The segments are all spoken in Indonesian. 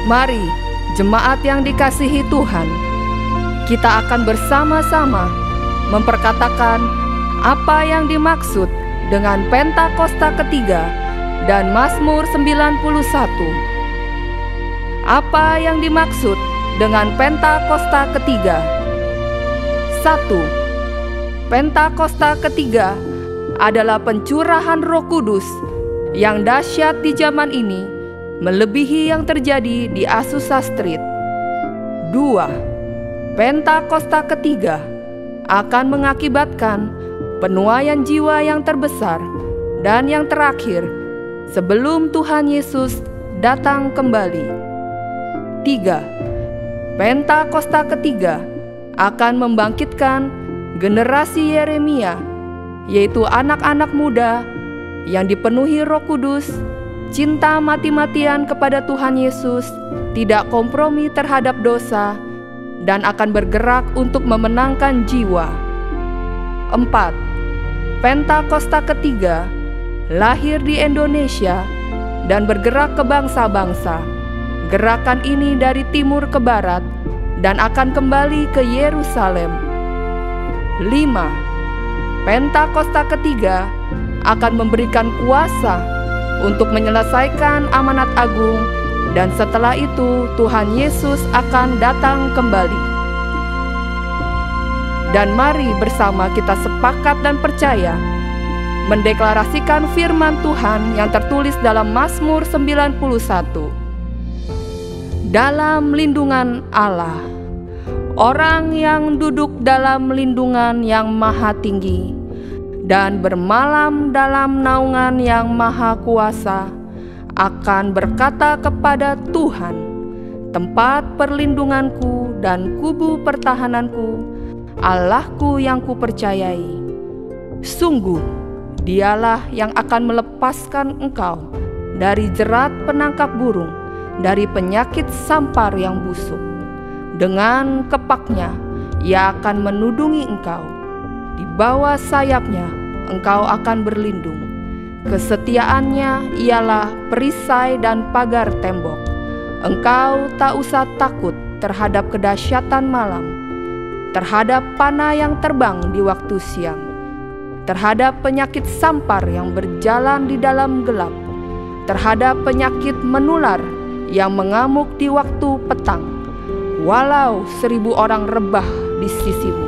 Mari, jemaat yang dikasihi Tuhan, kita akan bersama-sama memperkatakan apa yang dimaksud dengan Pentakosta ketiga dan Mazmur 91. Apa yang dimaksud dengan Pentakosta ketiga? 1. Pentakosta ketiga adalah pencurahan Roh Kudus yang dahsyat di zaman ini, melebihi yang terjadi di Azusa Street. 2. Pentakosta ketiga akan mengakibatkan penuaian jiwa yang terbesar dan yang terakhir sebelum Tuhan Yesus datang kembali. 3. Pentakosta ketiga akan membangkitkan generasi Yeremia, yaitu anak-anak muda yang dipenuhi Roh Kudus, cinta mati-matian kepada Tuhan Yesus, tidak kompromi terhadap dosa, dan akan bergerak untuk memenangkan jiwa. 4. Pentakosta ketiga lahir di Indonesia dan bergerak ke bangsa-bangsa. Gerakan ini dari timur ke barat dan akan kembali ke Yerusalem. 5. Pentakosta ketiga akan memberikan kuasa untuk menyelesaikan amanat agung, dan setelah itu Tuhan Yesus akan datang kembali. Dan mari bersama kita sepakat dan percaya mendeklarasikan firman Tuhan yang tertulis dalam Mazmur 91. Dalam lindungan Allah, orang yang duduk dalam lindungan yang maha tinggi dan bermalam dalam naungan yang maha kuasa akan berkata kepada Tuhan, tempat perlindunganku dan kubu pertahananku, Allahku yang kupercayai. Sungguh, Dialah yang akan melepaskan engkau dari jerat penangkap burung, dari penyakit sampar yang busuk. Dengan kepaknya Ia akan menudungi engkau. Di bawah sayapnya engkau akan berlindung. Kesetiaannya ialah perisai dan pagar tembok. Engkau tak usah takut terhadap kedahsyatan malam, terhadap panah yang terbang di waktu siang, terhadap penyakit sampar yang berjalan di dalam gelap, terhadap penyakit menular yang mengamuk di waktu petang. Walau 1.000 orang rebah di sisimu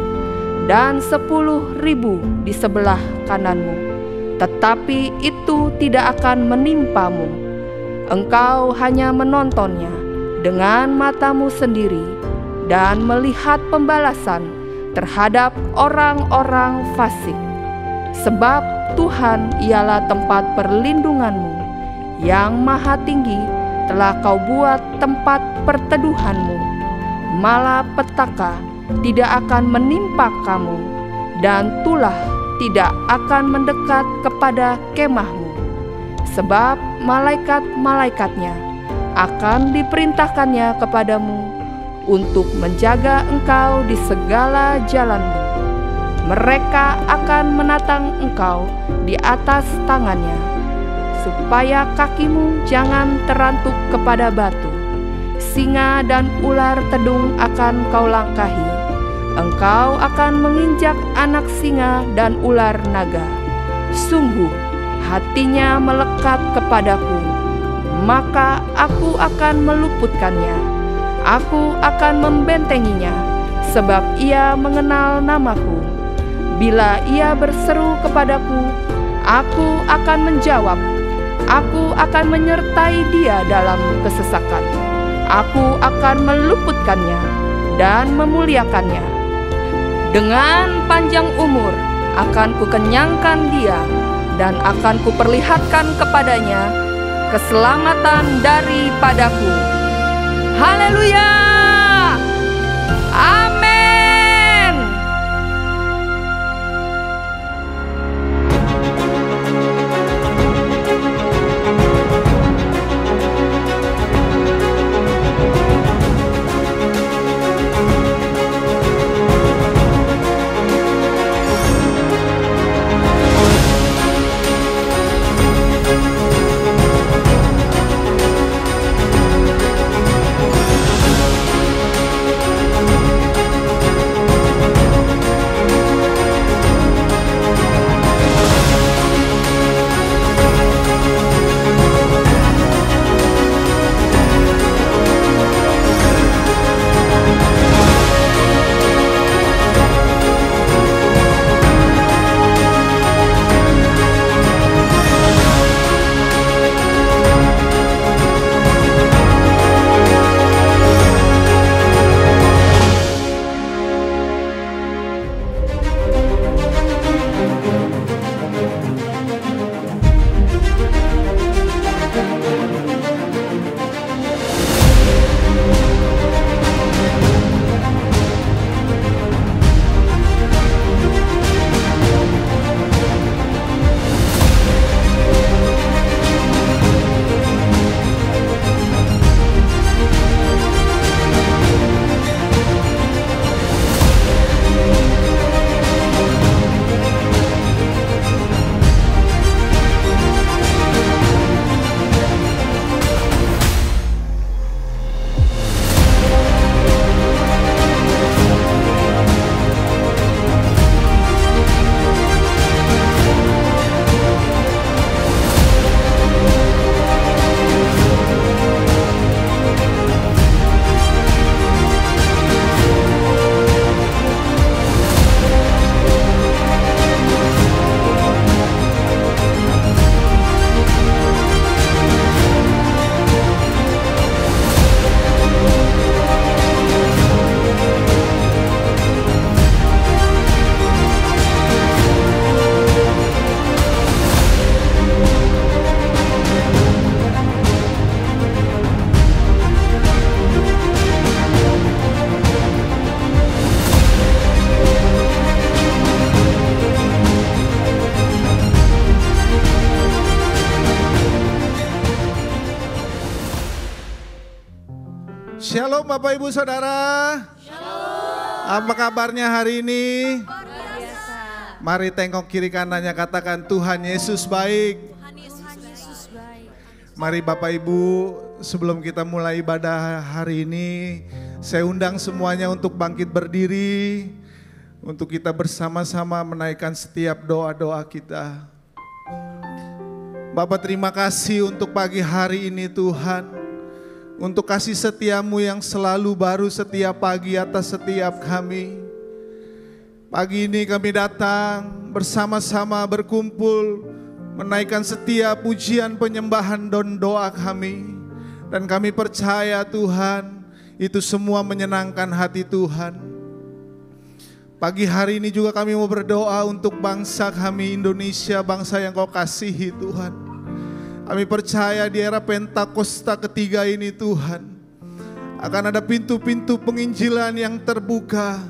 dan 10.000 di sebelah kananmu, tetapi itu tidak akan menimpamu. Engkau hanya menontonnya dengan matamu sendiri dan melihat pembalasan terhadap orang-orang fasik. Sebab Tuhan ialah tempat perlindunganmu, yang maha tinggi telah kau buat tempat perteduhanmu. Malapetaka tidak akan menimpa kamu, dan tulah tidak akan mendekat kepada kemahmu. Sebab malaikat-malaikatnya akan diperintahkannya kepadamu untuk menjaga engkau di segala jalanmu. Mereka akan menatang engkau di atas tangannya, supaya kakimu jangan terantuk kepada batu. Singa dan ular tedung akan kau langkahi. Engkau akan menginjak anak singa dan ular naga. Sungguh, hatinya melekat kepadaku, maka aku akan meluputkannya. Aku akan membentenginya, sebab ia mengenal namaku. Bila ia berseru kepadaku, aku akan menjawab. Aku akan menyertai dia dalam kesesakan. Aku akan meluputkannya dan memuliakannya. Dengan panjang umur akan kukenyangkan dia, dan akan kuperlihatkan kepadanya keselamatan daripadaku. Haleluya! Amin. Shalom Bapak Ibu Saudara. Shalom. Apa kabarnya hari ini? Luar biasa. Mari tengok kiri kanannya, katakan Tuhan Yesus baik. Mari Bapak Ibu, sebelum kita mulai ibadah hari ini, saya undang semuanya untuk bangkit berdiri, untuk kita bersama-sama menaikkan setiap doa-doa kita. Bapak, terima kasih untuk pagi hari ini Tuhan, untuk kasih setiamu yang selalu baru setiap pagi atas setiap kami. Pagi ini kami datang bersama-sama berkumpul, menaikkan setiap pujian, penyembahan dan doa kami. Dan kami percaya Tuhan, itu semua menyenangkan hati Tuhan. Pagi hari ini juga kami mau berdoa untuk bangsa kami Indonesia, bangsa yang Kau kasihi Tuhan. Kami percaya di era Pentakosta ketiga ini Tuhan, akan ada pintu-pintu penginjilan yang terbuka,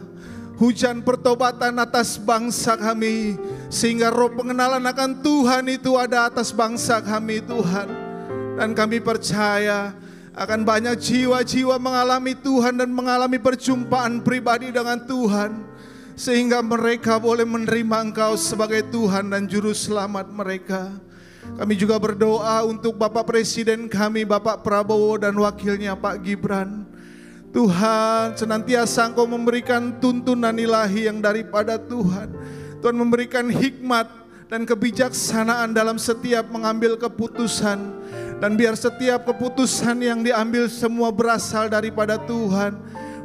hujan pertobatan atas bangsa kami, sehingga roh pengenalan akan Tuhan itu ada atas bangsa kami Tuhan. Dan kami percaya akan banyak jiwa-jiwa mengalami Tuhan dan mengalami perjumpaan pribadi dengan Tuhan, sehingga mereka boleh menerima Engkau sebagai Tuhan dan Juru Selamat mereka. Kami juga berdoa untuk Bapak Presiden kami, Bapak Prabowo dan wakilnya Pak Gibran. Tuhan, senantiasa Engkau memberikan tuntunan ilahi yang daripada Tuhan. Tuhan memberikan hikmat dan kebijaksanaan dalam setiap mengambil keputusan. Dan biar setiap keputusan yang diambil semua berasal daripada Tuhan.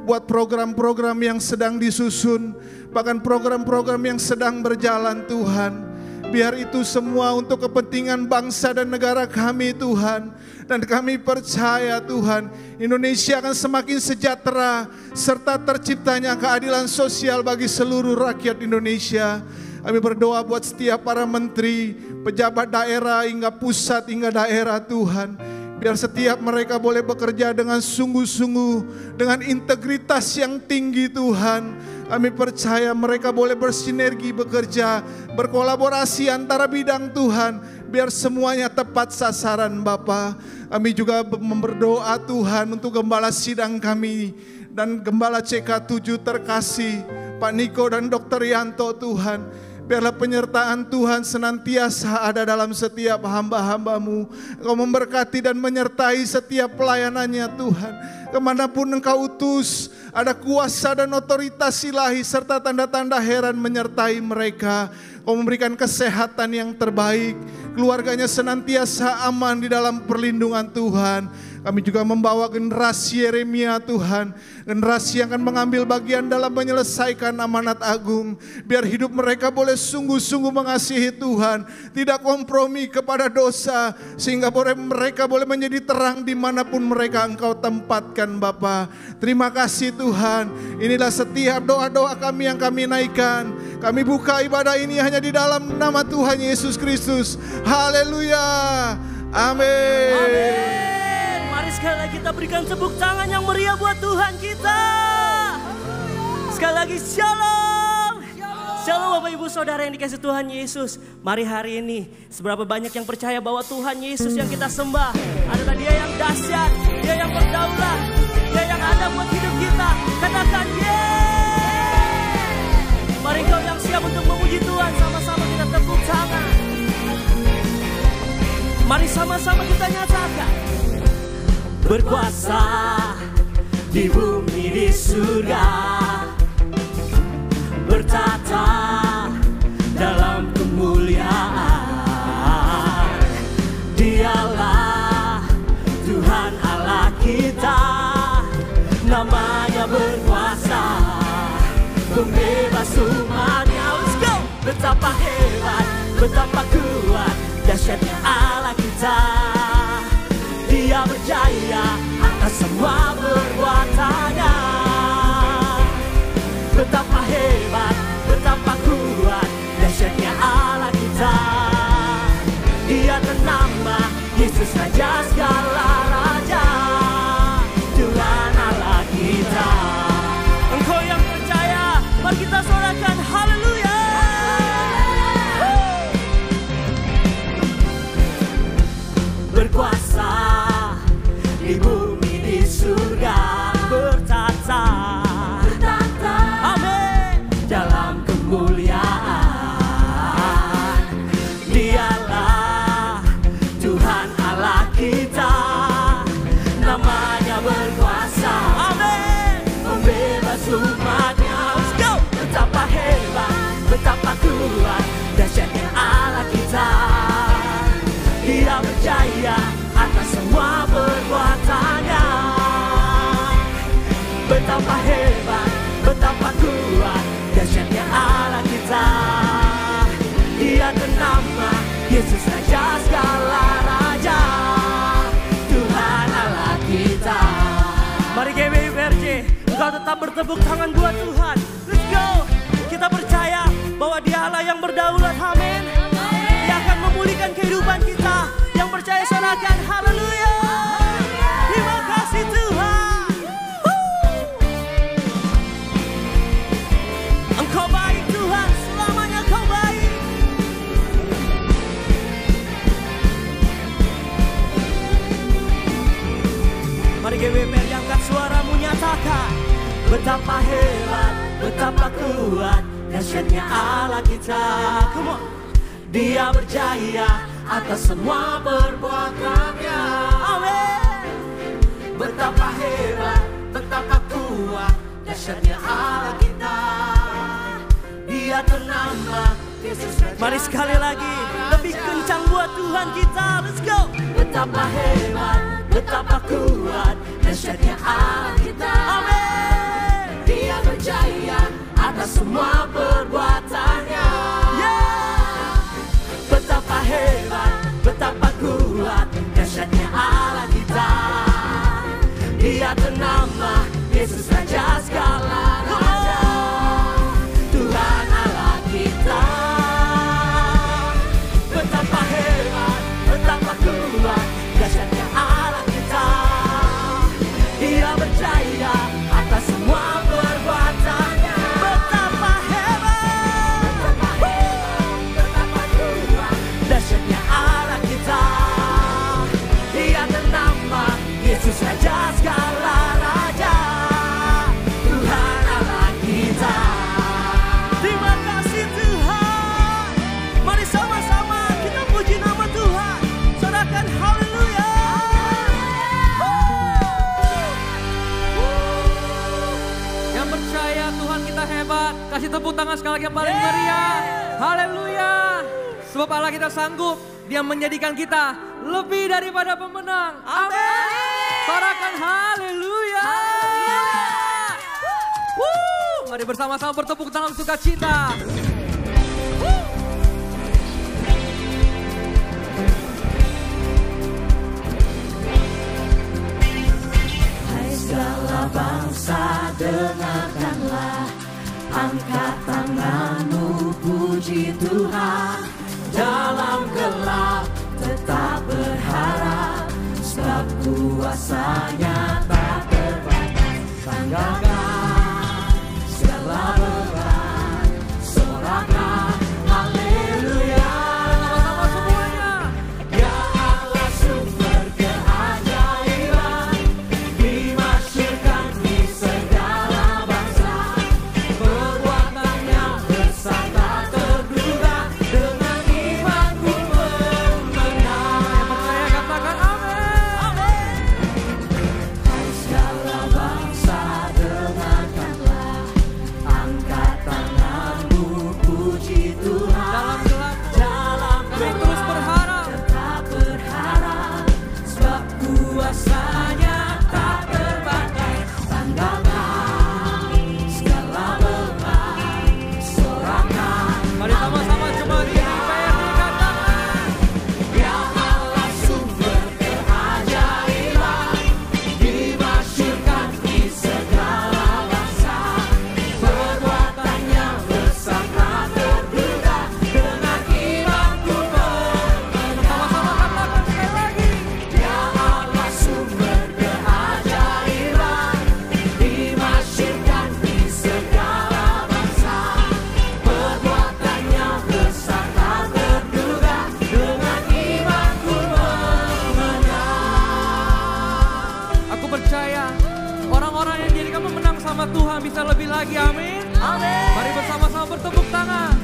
Buat program-program yang sedang disusun, bahkan program-program yang sedang berjalan Tuhan. Biar itu semua untuk kepentingan bangsa dan negara kami Tuhan. Dan kami percaya Tuhan, Indonesia akan semakin sejahtera, serta terciptanya keadilan sosial bagi seluruh rakyat Indonesia. Kami berdoa buat setiap para menteri, pejabat daerah hingga pusat hingga daerah Tuhan. Biar setiap mereka boleh bekerja dengan sungguh-sungguh, dengan integritas yang tinggi Tuhan. Kami percaya mereka boleh bersinergi bekerja, berkolaborasi antara bidang Tuhan, biar semuanya tepat sasaran Bapa. Kami juga berdoa Tuhan untuk gembala sidang kami dan gembala CK7 terkasih, Pak Niko dan Dr. Yanto Tuhan. Biarlah penyertaan Tuhan senantiasa ada dalam setiap hamba-hamba-Mu. Engkau memberkati dan menyertai setiap pelayanannya Tuhan. Kemanapun Engkau utus, ada kuasa dan otoritas ilahi serta tanda-tanda heran menyertai mereka. Engkau memberikan kesehatan yang terbaik. Keluarganya senantiasa aman di dalam perlindungan Tuhan. Kami juga membawa generasi Yeremia Tuhan, generasi yang akan mengambil bagian dalam menyelesaikan amanat agung. Biar hidup mereka boleh sungguh-sungguh mengasihi Tuhan, tidak kompromi kepada dosa, sehingga mereka boleh menjadi terang dimanapun mereka Engkau tempatkan Bapa. Terima kasih Tuhan, inilah setiap doa-doa kami yang kami naikkan. Kami buka ibadah ini hanya di dalam nama Tuhan Yesus Kristus. Haleluya, amin. Amin. Mari sekali lagi kita berikan tepuk tangan yang meriah buat Tuhan kita. Sekali lagi shalom. Shalom Bapak Ibu Saudara yang dikasih Tuhan Yesus. Mari hari ini seberapa banyak yang percaya bahwa Tuhan Yesus yang kita sembah adalah Dia yang dahsyat, Dia yang berdaulat, Dia yang ada buat hidup kita. Katakan yeay. Mari kau yang siap untuk memuji Tuhan, sama-sama kita tepuk tangan. Mari sama-sama kita nyatakan. Berkuasa di bumi di surga, bertata dalam kemuliaan. Dialah Tuhan Allah kita, namanya berkuasa, pembebas umatnya. Let's go! Betapa hebat, betapa kuat, dahsyatnya Allah kita. Dia berjaya atas semua perbuatannya. Betapa hebat, betapa kuat, dahsyatnya Allah kita. Dia ternama Yesus Raja segala raja, Tuhan Allah kita. Engkau yang percaya, mari kita sorakan haleluya. Berkuasa di bumi di surga, Dialah Tuhan Allah kita, namanya berkuasa, amin, membebas umatnya. Let's go. Betapa hebat, betapa kuat, dahsyatnya Allah kita. Dia berjaya atas semua perbuatannya. Betapa hebat, betapa kuat, dahsyatnya Allah kita. Dia ternama Yesus Raja segala raja, Tuhan Allah kita. Mari GBIPRJ, engkau tetap bertepuk tangan buat Tuhan. Let's go. Kita percaya bahwa Dia Allah yang berdaulat, amin. Dia akan memulihkan kehidupan kita. Yang percaya sorakan haleluya. Terima kasih Tuhan. Engkau baik Tuhan, selamanya Kau baik. Mari GBPR angkat suaramu, nyatakan betapa hebat, betapa kuat, dahsyatnya Allah kita. Come on. Dia berjaya atas semua perbuatannya, amin. Betapa hebat, betapa kuat, dahsyatnya Allah kita. Dia ternama Yesus Raja. Mari sekali lagi, lebih kencang buat Tuhan kita. Let's go. Betapa hebat, betapa kuat, dahsyatnya Allah kita, amin. Dia berjaya atas semua perbuatannya, yeah. Betapa hebat, betapa kuat, dahsyatnya Allah kita. Dia ternama Yesus Raja segala raja, Tuhan Allah kita. Betapa hebat, betapa kuat, dahsyatnya Allah kita. Dia berjaya atas semua perbuatannya. Betapa hebat, betapa kuat, dahsyatnya Allah kita. Dia ternama Yesus Raja segala raja, Tuhan Allah kita. Terima kasih Tuhan. Mari sama-sama kita puji nama Tuhan. Sorakan haleluya. Yang percaya Tuhan kita hebat, kasih tepuk tangan sekali lagi yang paling meriah. Haleluya. Sebab Allah kita sanggup, Dia menjadikan kita lebih daripada pemenang. Amin. Sorakan haleluya. Mari bersama-sama bertepuk tangan sukacita. Hai segala bangsa, dengarkanlah, angkat tanganmu, puji Tuhan. Dalam gelap tetap berharap, sebab kuasa-Nya tak terbatas. Tanggalkan segala beban, sorakan haleluya. Sama-sama semuanya. Ya Allah sumber keajaiban, dimasyurkan di segala bangsa. Perbuatannya besar tak terduga, dengan imanku memenang. Saya katakan amin. Hai segala bangsa, dengarkanlah, angkat tanganmu, puji Tuhan. Dalam gelap Dalam kami terus berharap, tetap berharap, sebab kuasa-Nya tak terbatas. Tanggalkan segala beban, sorakan mari sama-sama jemaat GBIPR dikatakan. Ya Allah sumber keajaiban, dimasyurkan di segala bangsa. Perbuatannya besar tak terduga, dengan imanku memenang. Sama-sama katakan sekali lagi. Ya Allah sumber keajaiban, dimasyurkan di segala bangsa. Perbuatannya besar tak terduga, dengan imanku memenang. Aku percaya orang-orang yang jadi kamu menang sama Tuhan bisa lebih lagi, amin. Amin. Mari bersama-sama bertepuk tangan.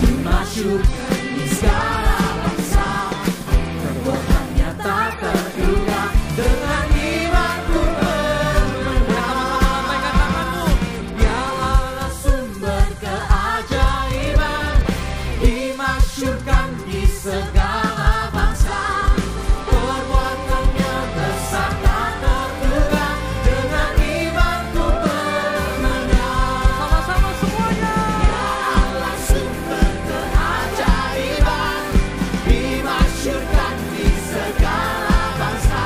dimasyurkan di segala bangsa. Perbuatannya tak terduga, dengan imanku bermenang. Ya Allah sumber keajaiban, dimasyurkan di segala bangsa. Perbuatannya besar tak terduga, dengan imanku bermenang. Sama-sama semuanya. Ya Allah sumber keajaiban, dimasyurkan di segala bangsa.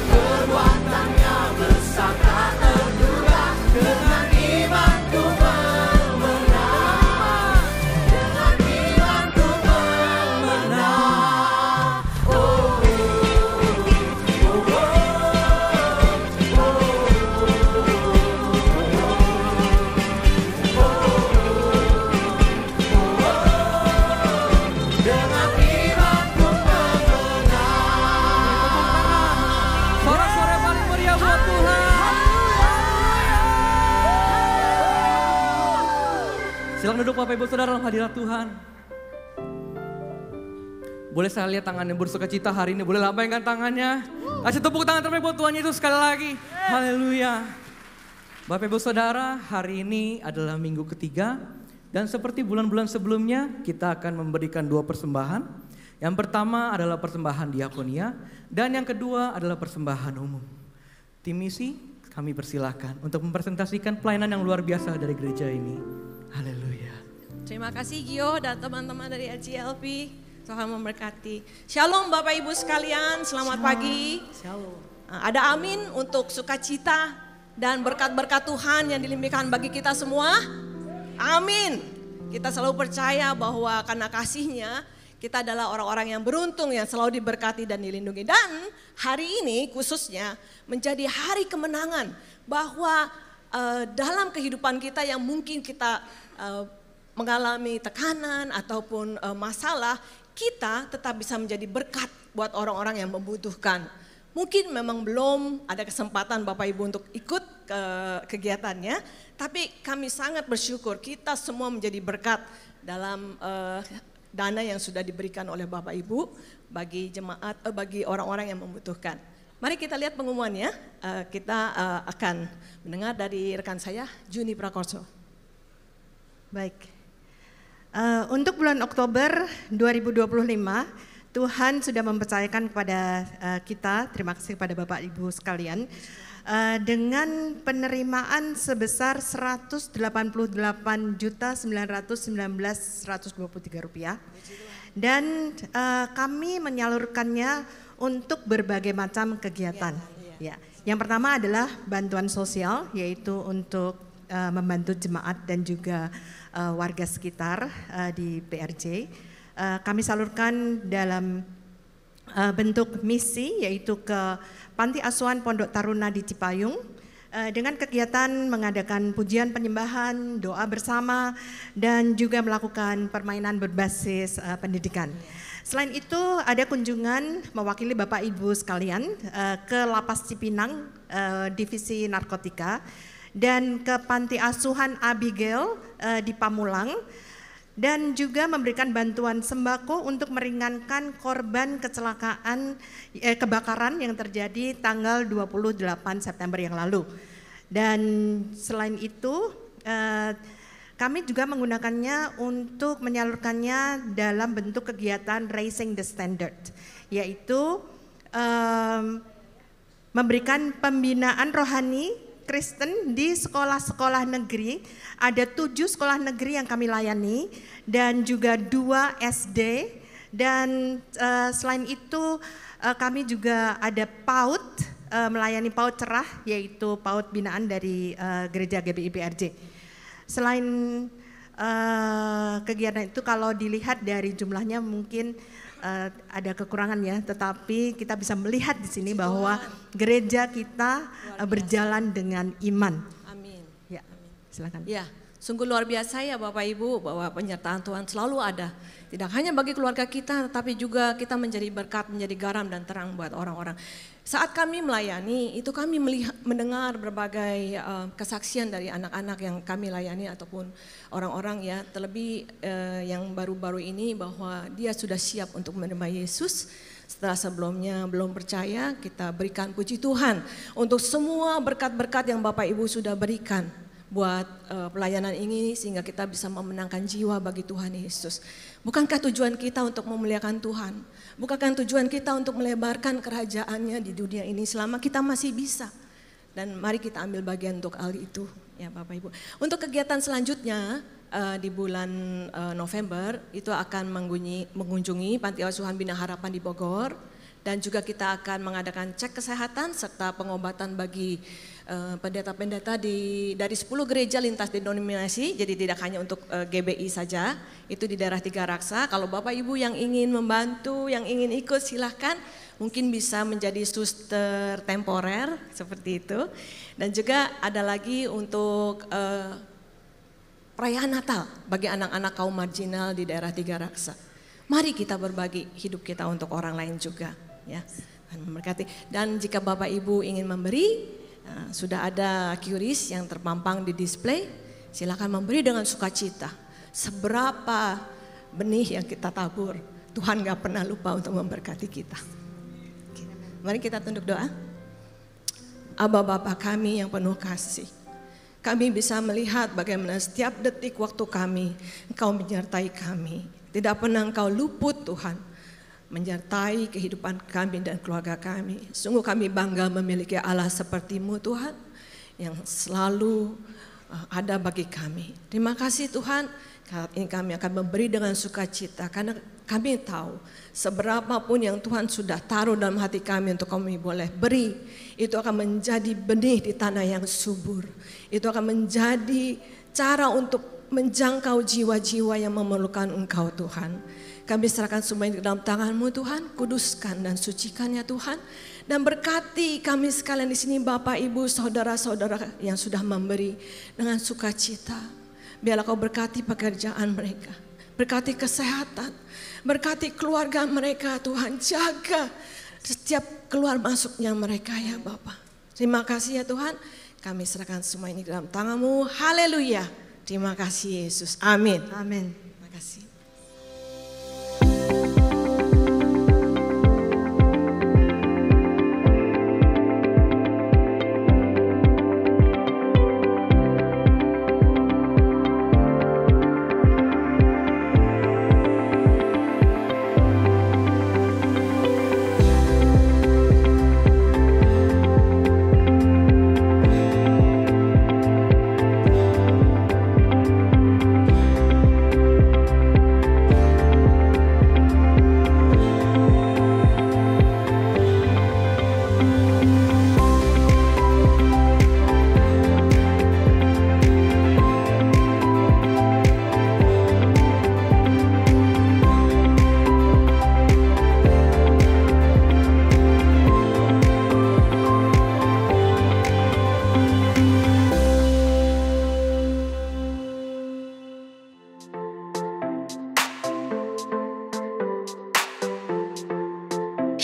Perbuatannya besar tak terduga, dengan imanku bermenang. Dengan imanku bermenang. Oh, dengan imanku bermenang. Suara-suara paling meriah buat Tuhan. Silakan duduk Bapak Ibu Saudara dalam hadirat Tuhan. Boleh saya lihat tangannya bersuka cita hari ini, boleh lambaikan tangannya. Kasih tepuk tangan terbaik buat Tuhan Yesus sekali lagi. Haleluya. Bapak Ibu Saudara, hari ini adalah minggu ketiga. Dan seperti bulan-bulan sebelumnya, kita akan memberikan 2 persembahan. Yang pertama adalah persembahan diakonia, dan yang kedua adalah persembahan umum. Tim misi, kami persilahkan untuk mempresentasikan pelayanan yang luar biasa dari gereja ini. Haleluya. Terima kasih Gio dan teman-teman dari LGLP. Tuhan memberkati. Shalom Bapak Ibu sekalian, selamat pagi. Shalom. Ada amin untuk sukacita dan berkat-berkat Tuhan yang dilimpahkan bagi kita semua. Amin. Kita selalu percaya bahwa karena kasih-Nya kita adalah orang-orang yang beruntung yang selalu diberkati dan dilindungi. Dan hari ini khususnya menjadi hari kemenangan bahwa dalam kehidupan kita yang mungkin kita mengalami tekanan ataupun masalah, kita tetap bisa menjadi berkat buat orang-orang yang membutuhkan. Mungkin memang belum ada kesempatan Bapak Ibu untuk ikut ke kegiatannya, tapi kami sangat bersyukur kita semua menjadi berkat dalam dana yang sudah diberikan oleh Bapak Ibu bagi jemaat, bagi orang-orang yang membutuhkan. Mari kita lihat pengumumannya. Kita akan mendengar dari rekan saya, Juni Prakorso. Baik, untuk bulan Oktober 2025, Tuhan sudah mempercayakan kepada kita, terima kasih kepada Bapak Ibu sekalian, dengan penerimaan sebesar Rp188.919.123. Dan kami menyalurkannya untuk berbagai macam kegiatan. Ya. Yang pertama adalah bantuan sosial, yaitu untuk membantu jemaat dan juga warga sekitar di PRJ. Kami salurkan dalam bentuk misi, yaitu ke Panti Asuhan Pondok Taruna di Cipayung dengan kegiatan mengadakan pujian penyembahan, doa bersama, dan juga melakukan permainan berbasis pendidikan. Selain itu ada kunjungan mewakili Bapak Ibu sekalian ke Lapas Cipinang, Divisi Narkotika, dan ke Panti Asuhan Abigail di Pamulang, dan juga memberikan bantuan sembako untuk meringankan korban kecelakaan kebakaran yang terjadi tanggal 28 September yang lalu. Dan selain itu kami juga menggunakannya untuk menyalurkannya dalam bentuk kegiatan Raising the Standard, yaitu memberikan pembinaan rohani Kristen di sekolah-sekolah negeri. Ada 7 sekolah negeri yang kami layani dan juga 2 SD. Dan selain itu kami juga ada PAUD, melayani PAUD cerah, yaitu PAUD binaan dari Gereja GBI PRJ. Selain kegiatan itu, kalau dilihat dari jumlahnya mungkin ada kekurangan ya, tetapi kita bisa melihat di sini bahwa gereja kita berjalan dengan iman. Amin. Ya, silakan. Ya, Sungguh luar biasa ya Bapak Ibu, bahwa penyertaan Tuhan selalu ada. Tidak hanya bagi keluarga kita, tapi juga kita menjadi berkat, menjadi garam dan terang buat orang-orang. Saat kami melayani, itu kami mendengar berbagai kesaksian dari anak-anak yang kami layani ataupun orang-orang ya, terlebih yang baru-baru ini bahwa dia sudah siap untuk menerima Yesus. Setelah sebelumnya belum percaya, kita berikan puji Tuhan untuk semua berkat-berkat yang Bapak Ibu sudah berikan buat pelayanan ini sehingga kita bisa memenangkan jiwa bagi Tuhan Yesus. Bukankah tujuan kita untuk memuliakan Tuhan? Bukankah tujuan kita untuk melebarkan kerajaannya di dunia ini selama kita masih bisa? Dan mari kita ambil bagian untuk hal itu ya Bapak Ibu. Untuk kegiatan selanjutnya di bulan November itu akan mengunjungi Panti Asuhan Bina Harapan di Bogor. Dan juga kita akan mengadakan cek kesehatan serta pengobatan bagi pendeta-pendeta dari 10 gereja lintas denominasi. Jadi tidak hanya untuk GBI saja, itu di daerah Tiga Raksa. Kalau Bapak Ibu yang ingin membantu, yang ingin ikut silahkan. Mungkin bisa menjadi suster temporer seperti itu. Dan juga ada lagi untuk perayaan Natal bagi anak-anak kaum marginal di daerah Tiga Raksa. Mari kita berbagi hidup kita untuk orang lain juga. Ya, memberkati. Dan jika Bapak Ibu ingin memberi, sudah ada QRIS yang terpampang di display. Silakan memberi dengan sukacita. Seberapa benih yang kita tabur, Tuhan gak pernah lupa untuk memberkati kita. Mari kita tunduk doa. Aba Bapa kami yang penuh kasih, kami bisa melihat bagaimana setiap detik waktu kami, Engkau menyertai kami. Tidak pernah Engkau luput Tuhan menyertai kehidupan kami dan keluarga kami. Sungguh kami bangga memiliki Allah seperti-Mu Tuhan yang selalu ada bagi kami. Terima kasih Tuhan, ini kami akan memberi dengan sukacita karena kami tahu seberapapun yang Tuhan sudah taruh dalam hati kami untuk kami boleh beri, itu akan menjadi benih di tanah yang subur. Itu akan menjadi cara untuk menjangkau jiwa-jiwa yang memerlukan Engkau Tuhan. Kami serahkan semua ini ke dalam tangan-Mu Tuhan, kuduskan dan sucikan ya Tuhan. Dan berkati kami sekalian di sini Bapak, Ibu, saudara-saudara yang sudah memberi dengan sukacita. Biarlah Kau berkati pekerjaan mereka, berkati kesehatan, berkati keluarga mereka Tuhan. Jaga setiap keluar masuknya mereka ya Bapak. Terima kasih ya Tuhan, kami serahkan semua ini ke dalam tangan-Mu. Haleluya. Terima kasih Yesus. Amin. Amin. Terima kasih.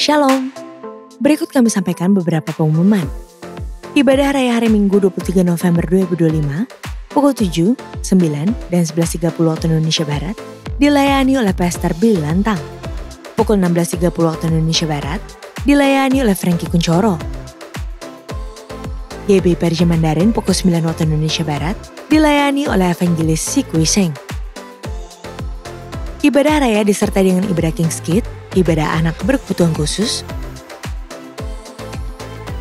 Shalom, berikut kami sampaikan beberapa pengumuman. Ibadah Raya Hari Minggu 23 November 2025, pukul 7, 9, dan 11.30 waktu Indonesia Barat, dilayani oleh Pastor Billy Lantang. Pukul 16.30 waktu Indonesia Barat, dilayani oleh Frankie Kuncoro. YB Perja Mandarin pukul 9 waktu Indonesia Barat, dilayani oleh Evangelis Si Kui Seng. Ibadah Raya disertai dengan ibadah King's Kid, ibadah anak berkebutuhan khusus,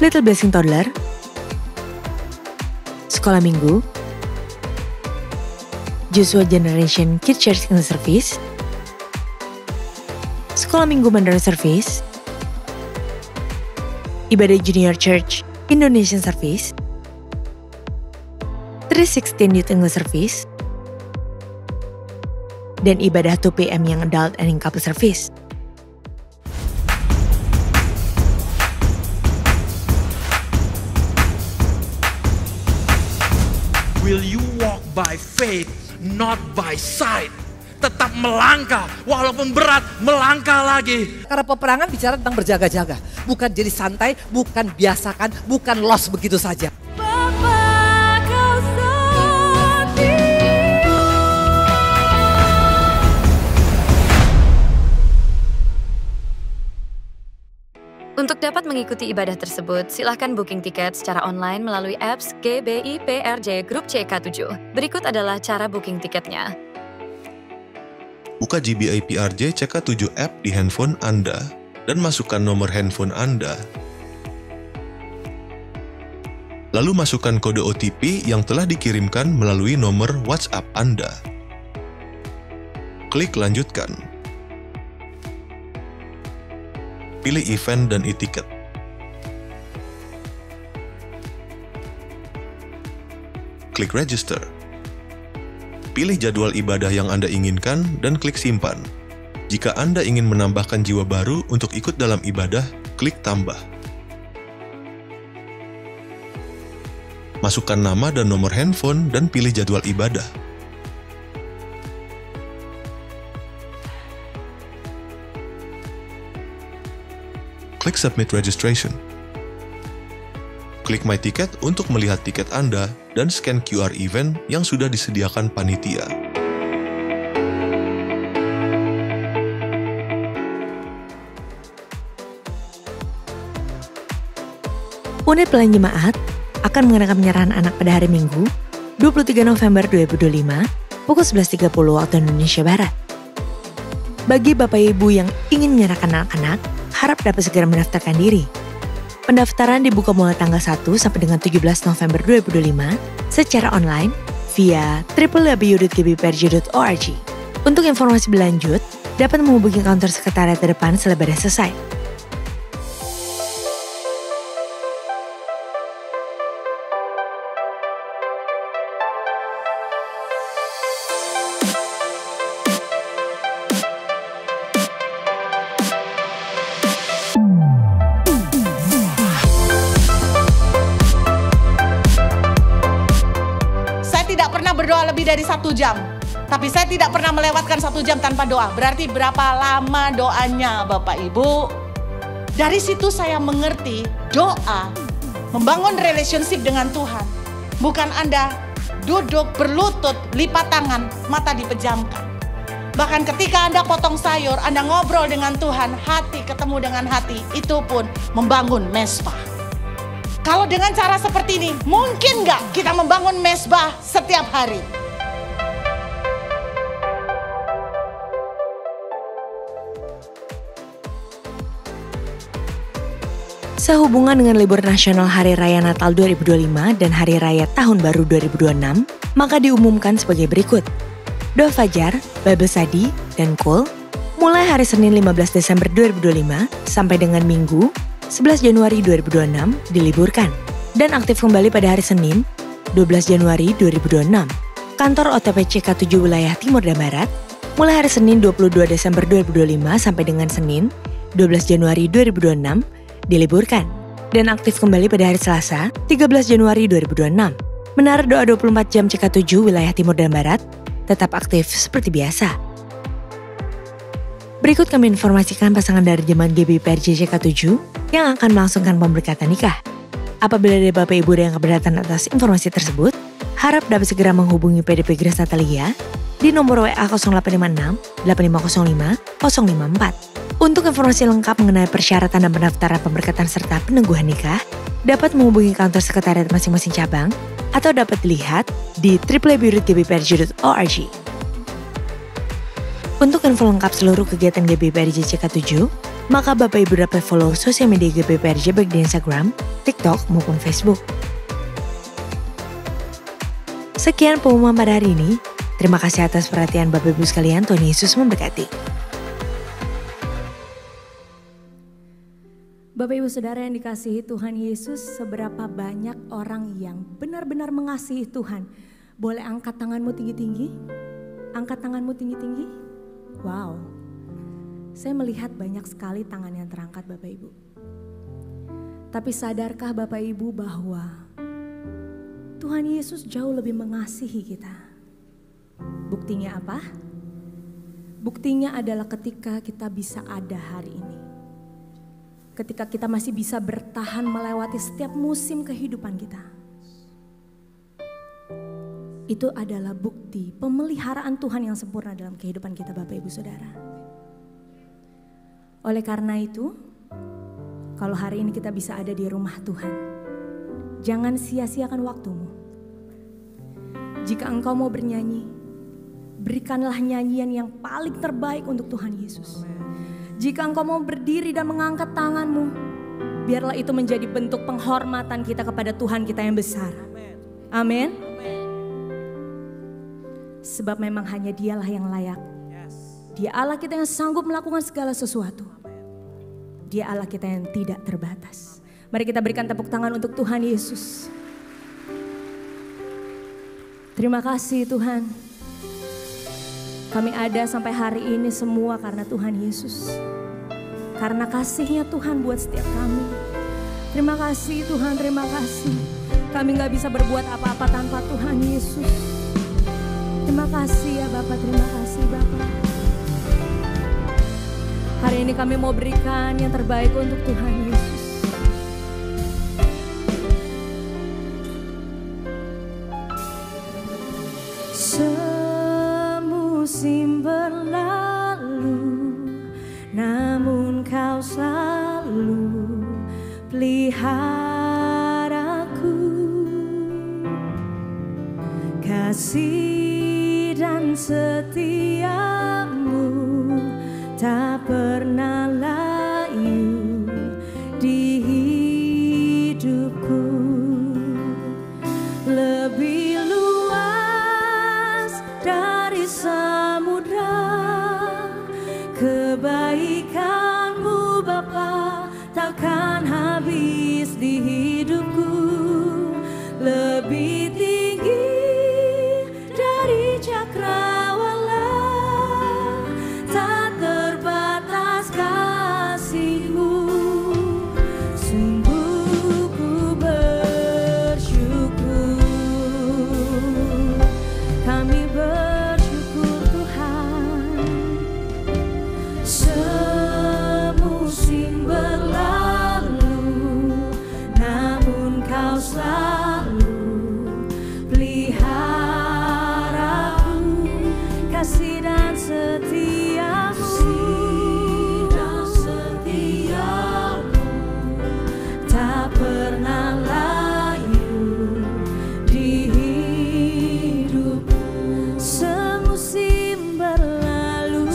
Little Blessing Toddler, Sekolah Minggu, Joshua Generation Kids Church English Service, Sekolah Minggu Mandarin Service, Ibadah Junior Church Indonesian Service, 316 Youth English Service, dan ibadah 2 PM yang Adult and Couple Service. Will you walk by faith, not by sight. Tetap melangkah, walaupun berat, melangkah lagi. Karena peperangan bicara tentang berjaga-jaga. Bukan jadi santai, bukan biasakan, bukan lost begitu saja. Untuk dapat mengikuti ibadah tersebut, silakan booking tiket secara online melalui apps GBI PRJ Grup CK7. Berikut adalah cara booking tiketnya. Buka GBI PRJ CK7 app di handphone Anda dan masukkan nomor handphone Anda. Lalu masukkan kode OTP yang telah dikirimkan melalui nomor WhatsApp Anda. Klik lanjutkan. Pilih event dan e-ticket. Klik register. Pilih jadwal ibadah yang Anda inginkan dan klik simpan. Jika Anda ingin menambahkan jiwa baru untuk ikut dalam ibadah, klik tambah. Masukkan nama dan nomor handphone dan pilih jadwal ibadah. Klik Submit Registration. Klik My Ticket untuk melihat tiket Anda dan scan QR event yang sudah disediakan panitia. Unit Pelayan Jemaat akan mengadakan penyerahan anak pada hari Minggu, 23 November 2025, pukul 11.30 waktu Indonesia Barat. Bagi Bapak Ibu yang ingin menyerahkan anak-anak, harap dapat segera mendaftarkan diri. Pendaftaran dibuka mulai tanggal 1 sampai dengan 17 November 2025 secara online via www.gbprj.org. Untuk informasi berlanjut, dapat menghubungi kantor sekretariat terdepan selebar selesai. Berdoa lebih dari 1 jam, tapi saya tidak pernah melewatkan 1 jam tanpa doa. Berarti berapa lama doanya Bapak Ibu? Dari situ saya mengerti doa membangun relationship dengan Tuhan. Bukan Anda duduk berlutut, lipat tangan, mata dipejamkan. Bahkan ketika Anda potong sayur, Anda ngobrol dengan Tuhan, hati ketemu dengan hati, itu pun membangun mesbah. Kalau dengan cara seperti ini, mungkin nggak kita membangun mesbah setiap hari? Sehubungan dengan libur nasional Hari Raya Natal 2025 dan Hari Raya Tahun Baru 2026, maka diumumkan sebagai berikut. Doa Fajar, Bible Study, dan Cool mulai hari Senin 15 Desember 2025 sampai dengan Minggu 11 Januari 2026 diliburkan dan aktif kembali pada hari Senin 12 Januari 2026. Kantor OTP CK7 wilayah Timur dan Barat mulai hari Senin 22 Desember 2025 sampai dengan Senin 12 Januari 2026 diliburkan dan aktif kembali pada hari Selasa 13 Januari 2026. Menara doa 24 jam CK7 wilayah Timur dan Barat tetap aktif seperti biasa. Berikut kami informasikan pasangan dari jemaat GBI PRJ CK7 yang akan melangsungkan pemberkatan nikah. Apabila ada Bapak Ibu yang keberatan atas informasi tersebut, harap dapat segera menghubungi PDP Grace Natalia di nomor WA 0856 8505 054. Untuk informasi lengkap mengenai persyaratan dan pendaftaran pemberkatan serta peneguhan nikah, dapat menghubungi kantor sekretariat masing-masing cabang atau dapat dilihat di www.gbprj.org. Untuk info lengkap seluruh kegiatan GBI PRJ CK7, maka Bapak Ibu dapat follow sosial media GBI PRJ baik di Instagram, TikTok, maupun Facebook. Sekian pengumuman pada hari ini. Terima kasih atas perhatian Bapak Ibu sekalian. Tuhan Yesus memberkati. Bapak Ibu Saudara yang dikasihi Tuhan Yesus, seberapa banyak orang yang benar-benar mengasihi Tuhan. Boleh angkat tanganmu tinggi-tinggi? Angkat tanganmu tinggi-tinggi? Wow, saya melihat banyak sekali tangan yang terangkat Bapak Ibu. Tapi sadarkah Bapak Ibu bahwa Tuhan Yesus jauh lebih mengasihi kita? Buktinya apa? Buktinya adalah ketika kita bisa ada hari ini. Ketika kita masih bisa bertahan melewati setiap musim kehidupan kita. Itu adalah bukti pemeliharaan Tuhan yang sempurna dalam kehidupan kita, Bapak Ibu Saudara. Oleh karena itu, kalau hari ini kita bisa ada di rumah Tuhan, jangan sia-siakan waktumu. Jika engkau mau bernyanyi, berikanlah nyanyian yang paling terbaik untuk Tuhan Yesus. Jika engkau mau berdiri dan mengangkat tanganmu, biarlah itu menjadi bentuk penghormatan kita kepada Tuhan kita yang besar. Amin. Sebab memang hanya Dialah yang layak. Dia Allah kita yang sanggup melakukan segala sesuatu. Dia Allah kita yang tidak terbatas. Mari kita berikan tepuk tangan untuk Tuhan Yesus. Terima kasih Tuhan. Kami ada sampai hari ini semua karena Tuhan Yesus. Karena kasih-Nya Tuhan buat setiap kami. Terima kasih Tuhan, terima kasih. Kami gak bisa berbuat apa-apa tanpa Tuhan Yesus. Terima kasih ya Bapak, terima kasih Bapak. Hari ini kami mau berikan yang terbaik untuk Tuhan Yesus. Semusim berlalu, namun Kau selalu peliharaku. Kasih dan setiamu tak pernah layu di hidupku. Lebih luas dari samudra, kebaikan-Mu Bapa takkan habis di hidupku. Lebih tinggi dari cakrawala, tak terbatas kasih-Mu. Sungguh ku bersyukur, kami bersyukur Tuhan. Semusim berlalu, namun Kau selalu peliharaku. Kasih dan setiamu tak pernah layu di hidupku. Semusim berlalu,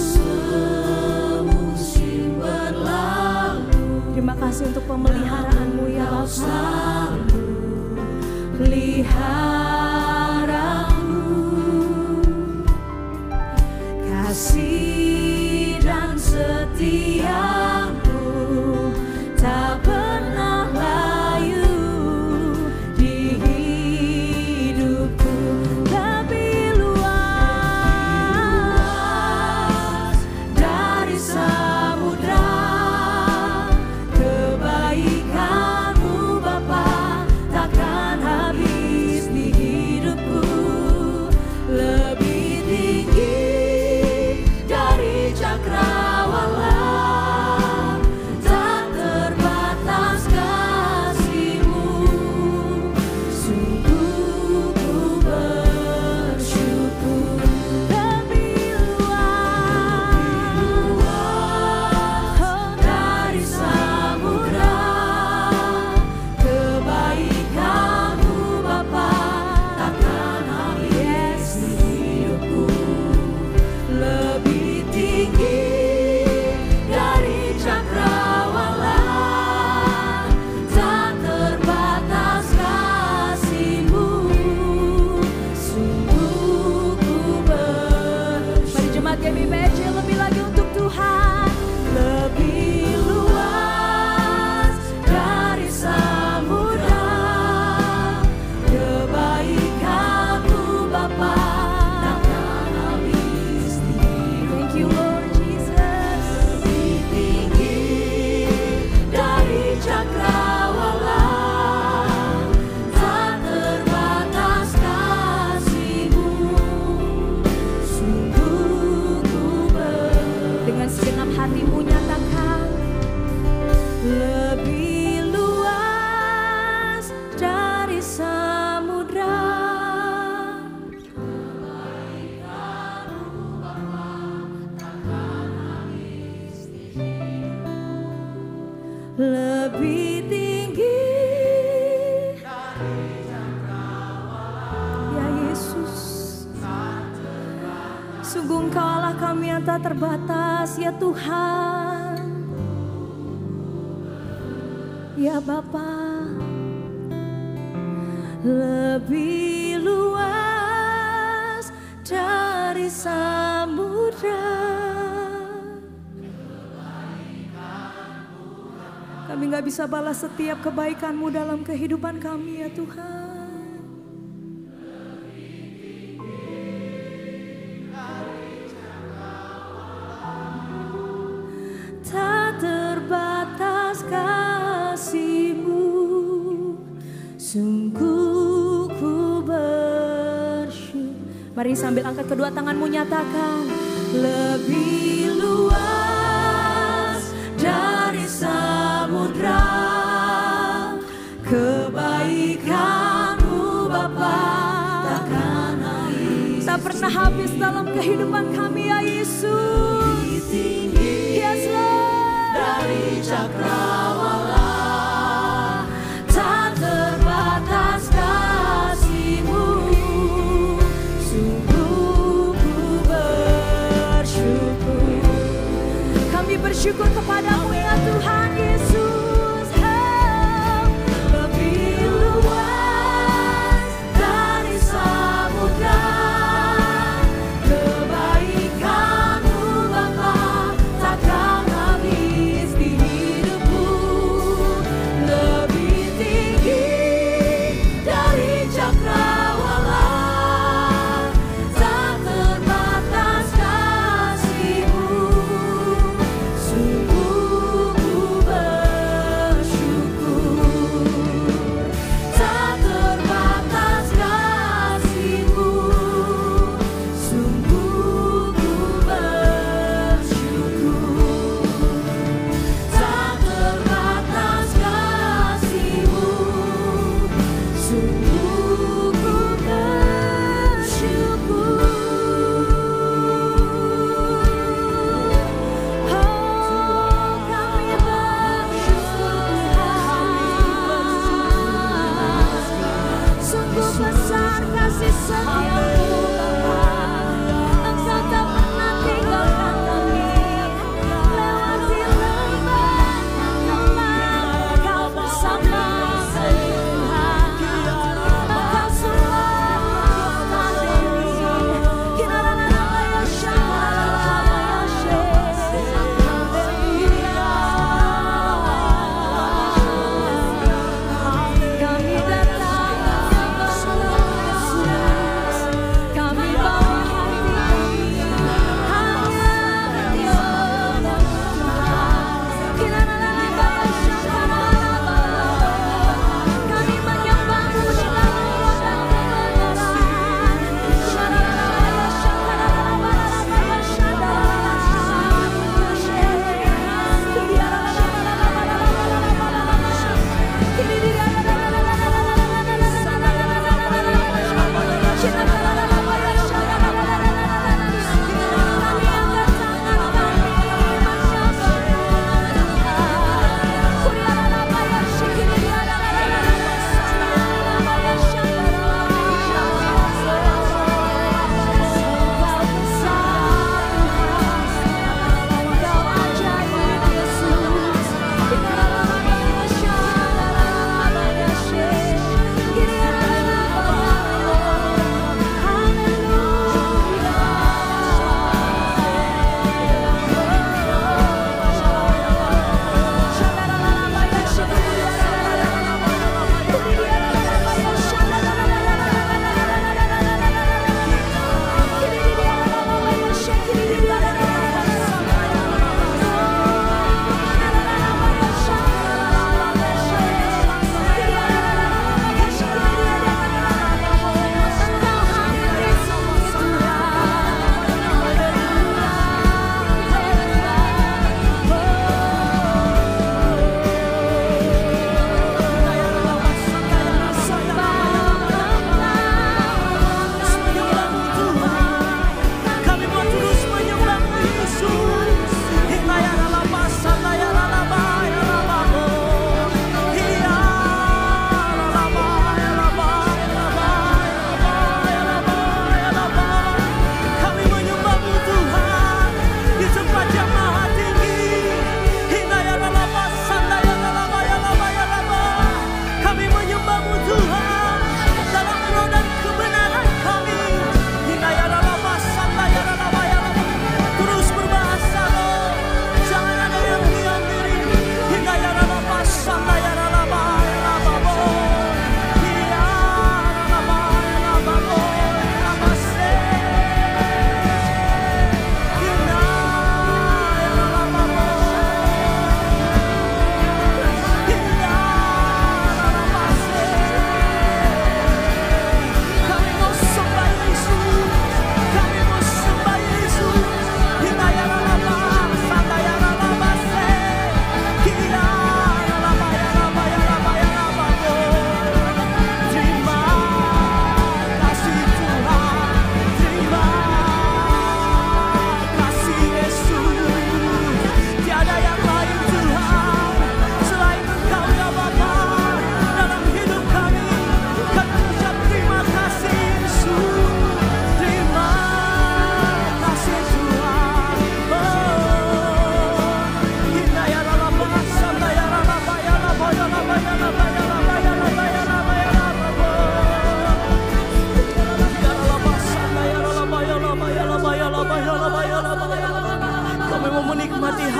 terima kasih untuk pemeliharaan-Mu ya Bapa. Peliharaku, kasih dan setiamu tak pernah layu di hidupku. Lebih luas dari samudra, kebaikan-Mu Bapa takkan habis di hidupku. Lebih tinggi dari cakrawala, lebih tinggi. Ya Yesus, sungguh Engkau Allah kami yang tak terbatas ya Tuhan. Ya Bapa, lebih luas dari samudra. Kami gak bisa balas setiap kebaikan-Mu dalam kehidupan kami ya Tuhan. Tak terbatas kasih-Mu, sungguh ku bersyukur. Mari sambil angkat kedua tanganmu nyatakan, lebih luas dari samudra, kebaikan-Mu Bapa takkan habis. Tak pernah habis dalam kehidupan kami ya Yesus. Yes Lord, dari cakrawala tak terbatas kasih-Mu, sungguh ku bersyukur. Kami bersyukur kepadamu ya Tuhan Yesus. Lebih luas dari samudra, kebaikan-Mu Bapa takkan habis di hidupku. Lebih tinggi dari cakrawala, tak terbatas kasih-Mu, sungguh ku bersyukur.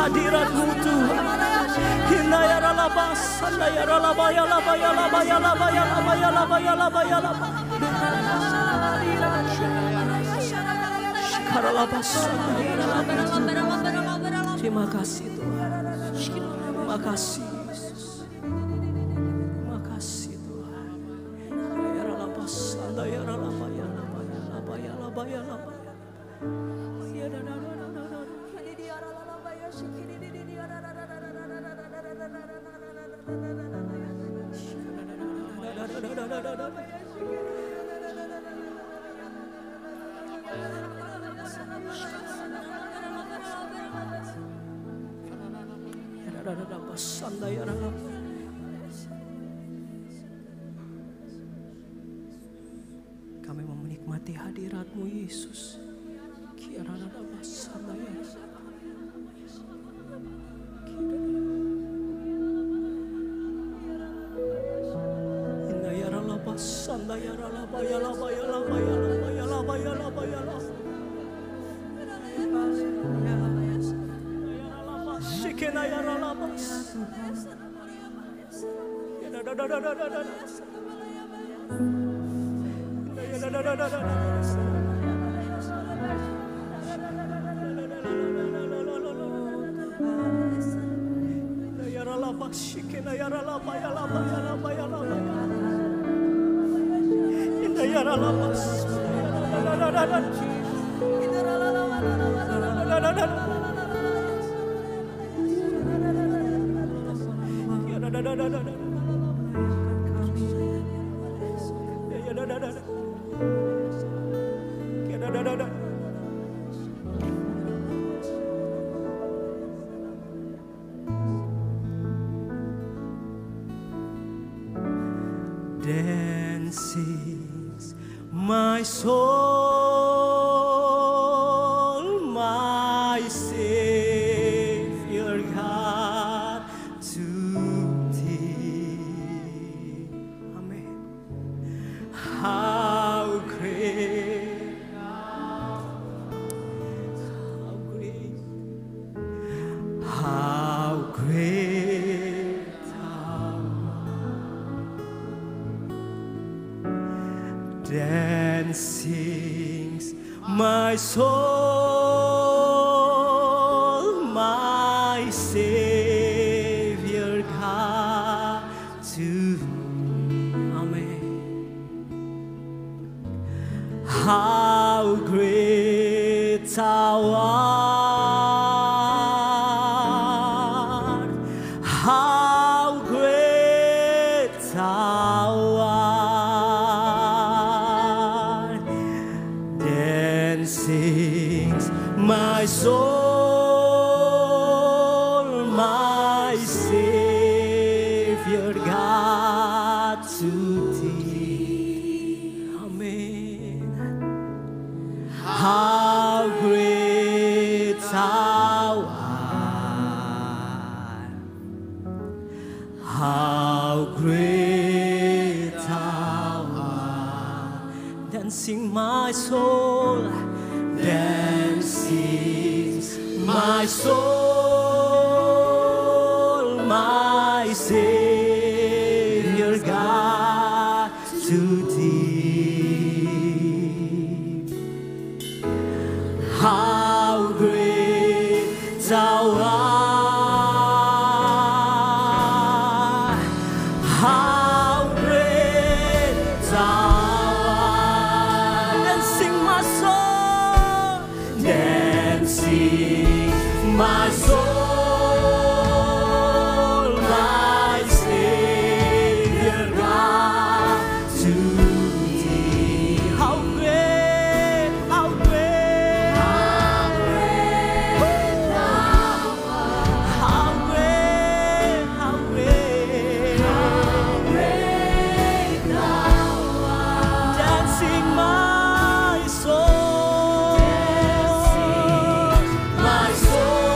hadirat-Mu Tuhan. Hinayara labas, Hinayara labaya labaya labaya labaya labaya labaya labaya labaya. Shikara labas, terima kasih Tuhan. Terima kasih Yesus. Terima kasih Tuhan. Hinayara labas, Hinayara labaya labaya labaya labaya labaya. Kami mau menikmati hadirat-Mu Yesus. Then sings my soul, my Savior God, to Thee. Amen. How great, how great, how great. Then sings my soul, my Savior God, to Amen. How great Thou art, how great Thou art. Sings my soul, my Savior God, to Thee. Amen. How great Thou art, how great Thou art. Then sing my soul. Then sings my soul, my Savior God, to Thee. How great Thou art, how great Thou art. Then sing my soul. Sing my soul, my Savior God, to Thee. How great, how great, how great Thou art. How great, how great, how great Thou art. Dancing my soul. My soul.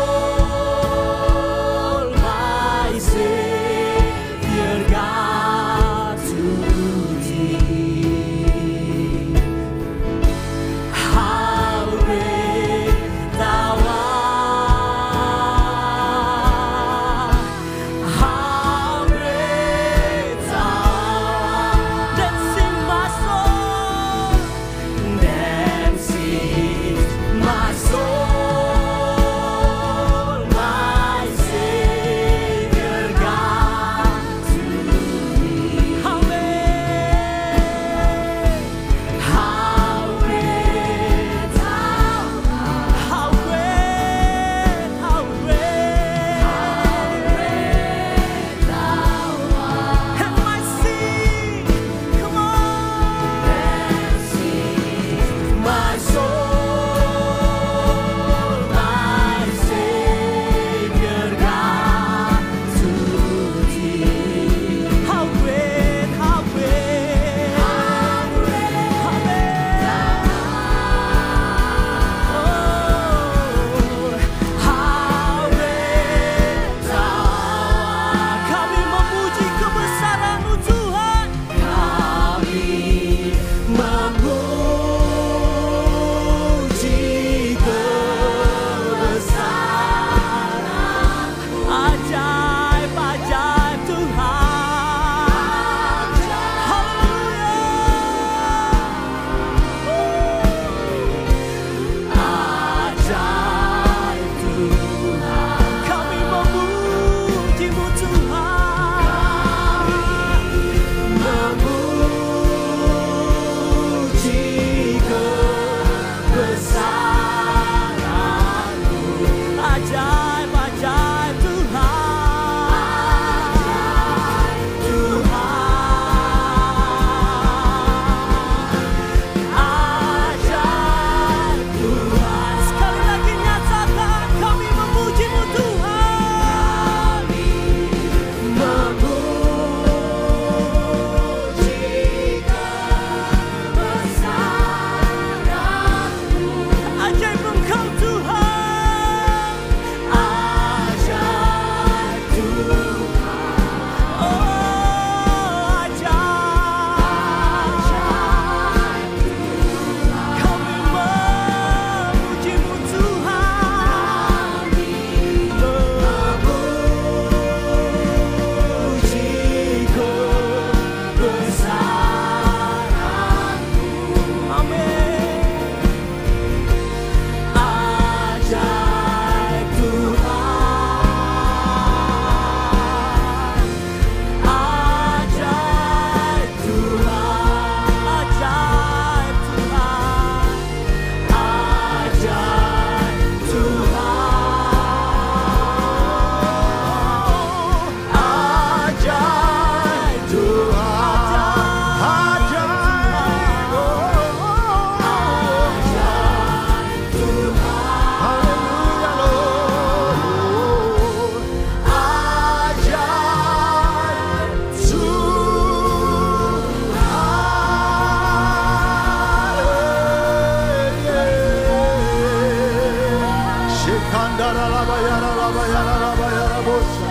laba yara laba yara bosha.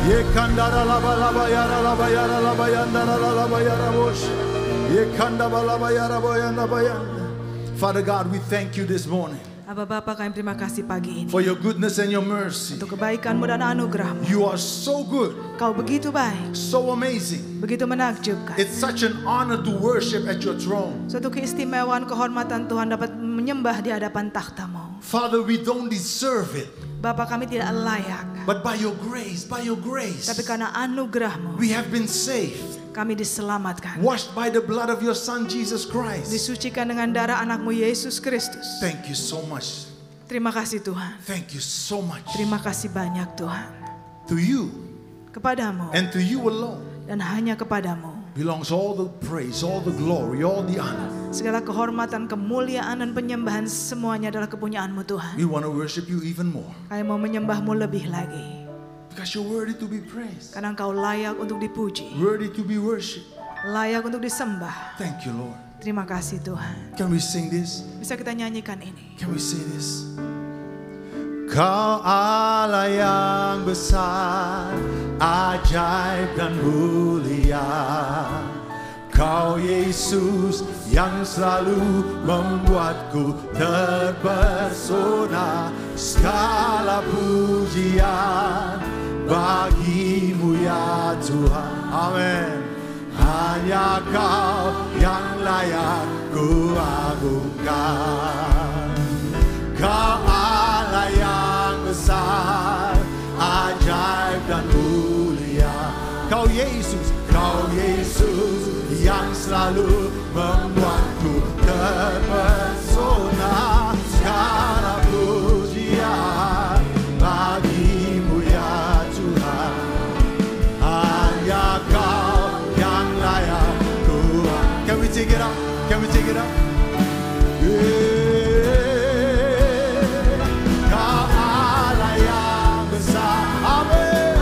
Ye kandara laba laba yara laba yara laba yandara laba yara bosha. Ye kandaba laba yara boyanda bayanda. Father God, we thank you this morning. Bapa, kami terima kasih pagi ini For your goodness and your mercy. untuk kebaikan-Mu dan anugerah-Mu. You are so good. Kau begitu baik, So amazing. begitu menakjubkan. It's such an honor to worship at your throne. Suatu keistimewaan kehormatan Tuhan dapat menyembah di hadapan takhta-Mu. Father, we don't deserve it. Bapa, kami tidak layak, But by your grace, tapi karena anugerah-Mu, we have been saved. kami diselamatkan. Washed by the blood of your Son, Jesus Christ. Disucikan dengan darah anak-Mu Yesus Kristus. Thank you so much. Terima kasih Tuhan. Thank you so much. Terima kasih banyak Tuhan. To you Kepadamu and to you alone dan hanya kepadamu belongs all the praise, all the glory, all the honor. segala kehormatan, kemuliaan dan penyembahan semuanya adalah kepunyaan-Mu Tuhan. We want to worship you even more. Kami mau menyembah-Mu lebih lagi. Because you're worthy to be praised. Karena Engkau layak untuk dipuji, Worthy to be worshipped. layak untuk disembah. Thank you, Lord. Terima kasih Tuhan. Can we sing this? Bisa kita nyanyikan ini. Can we sing this? Kau Allah yang besar, ajaib dan mulia. Kau Yesus yang selalu membuatku terpesona. Segala pujian bagimu ya Tuhan. Amin. Hanya Kau yang layak ku agungkan. Kau Allah yang besar, ajaib dan mulia. Kau Yesus yang selalu membuatku terpesona. Segala pujian bagimu ya Tuhan. Hanya Kau yang layak ku. Can we take it up? Can we take it up? Kau Allah yang besar. Amin.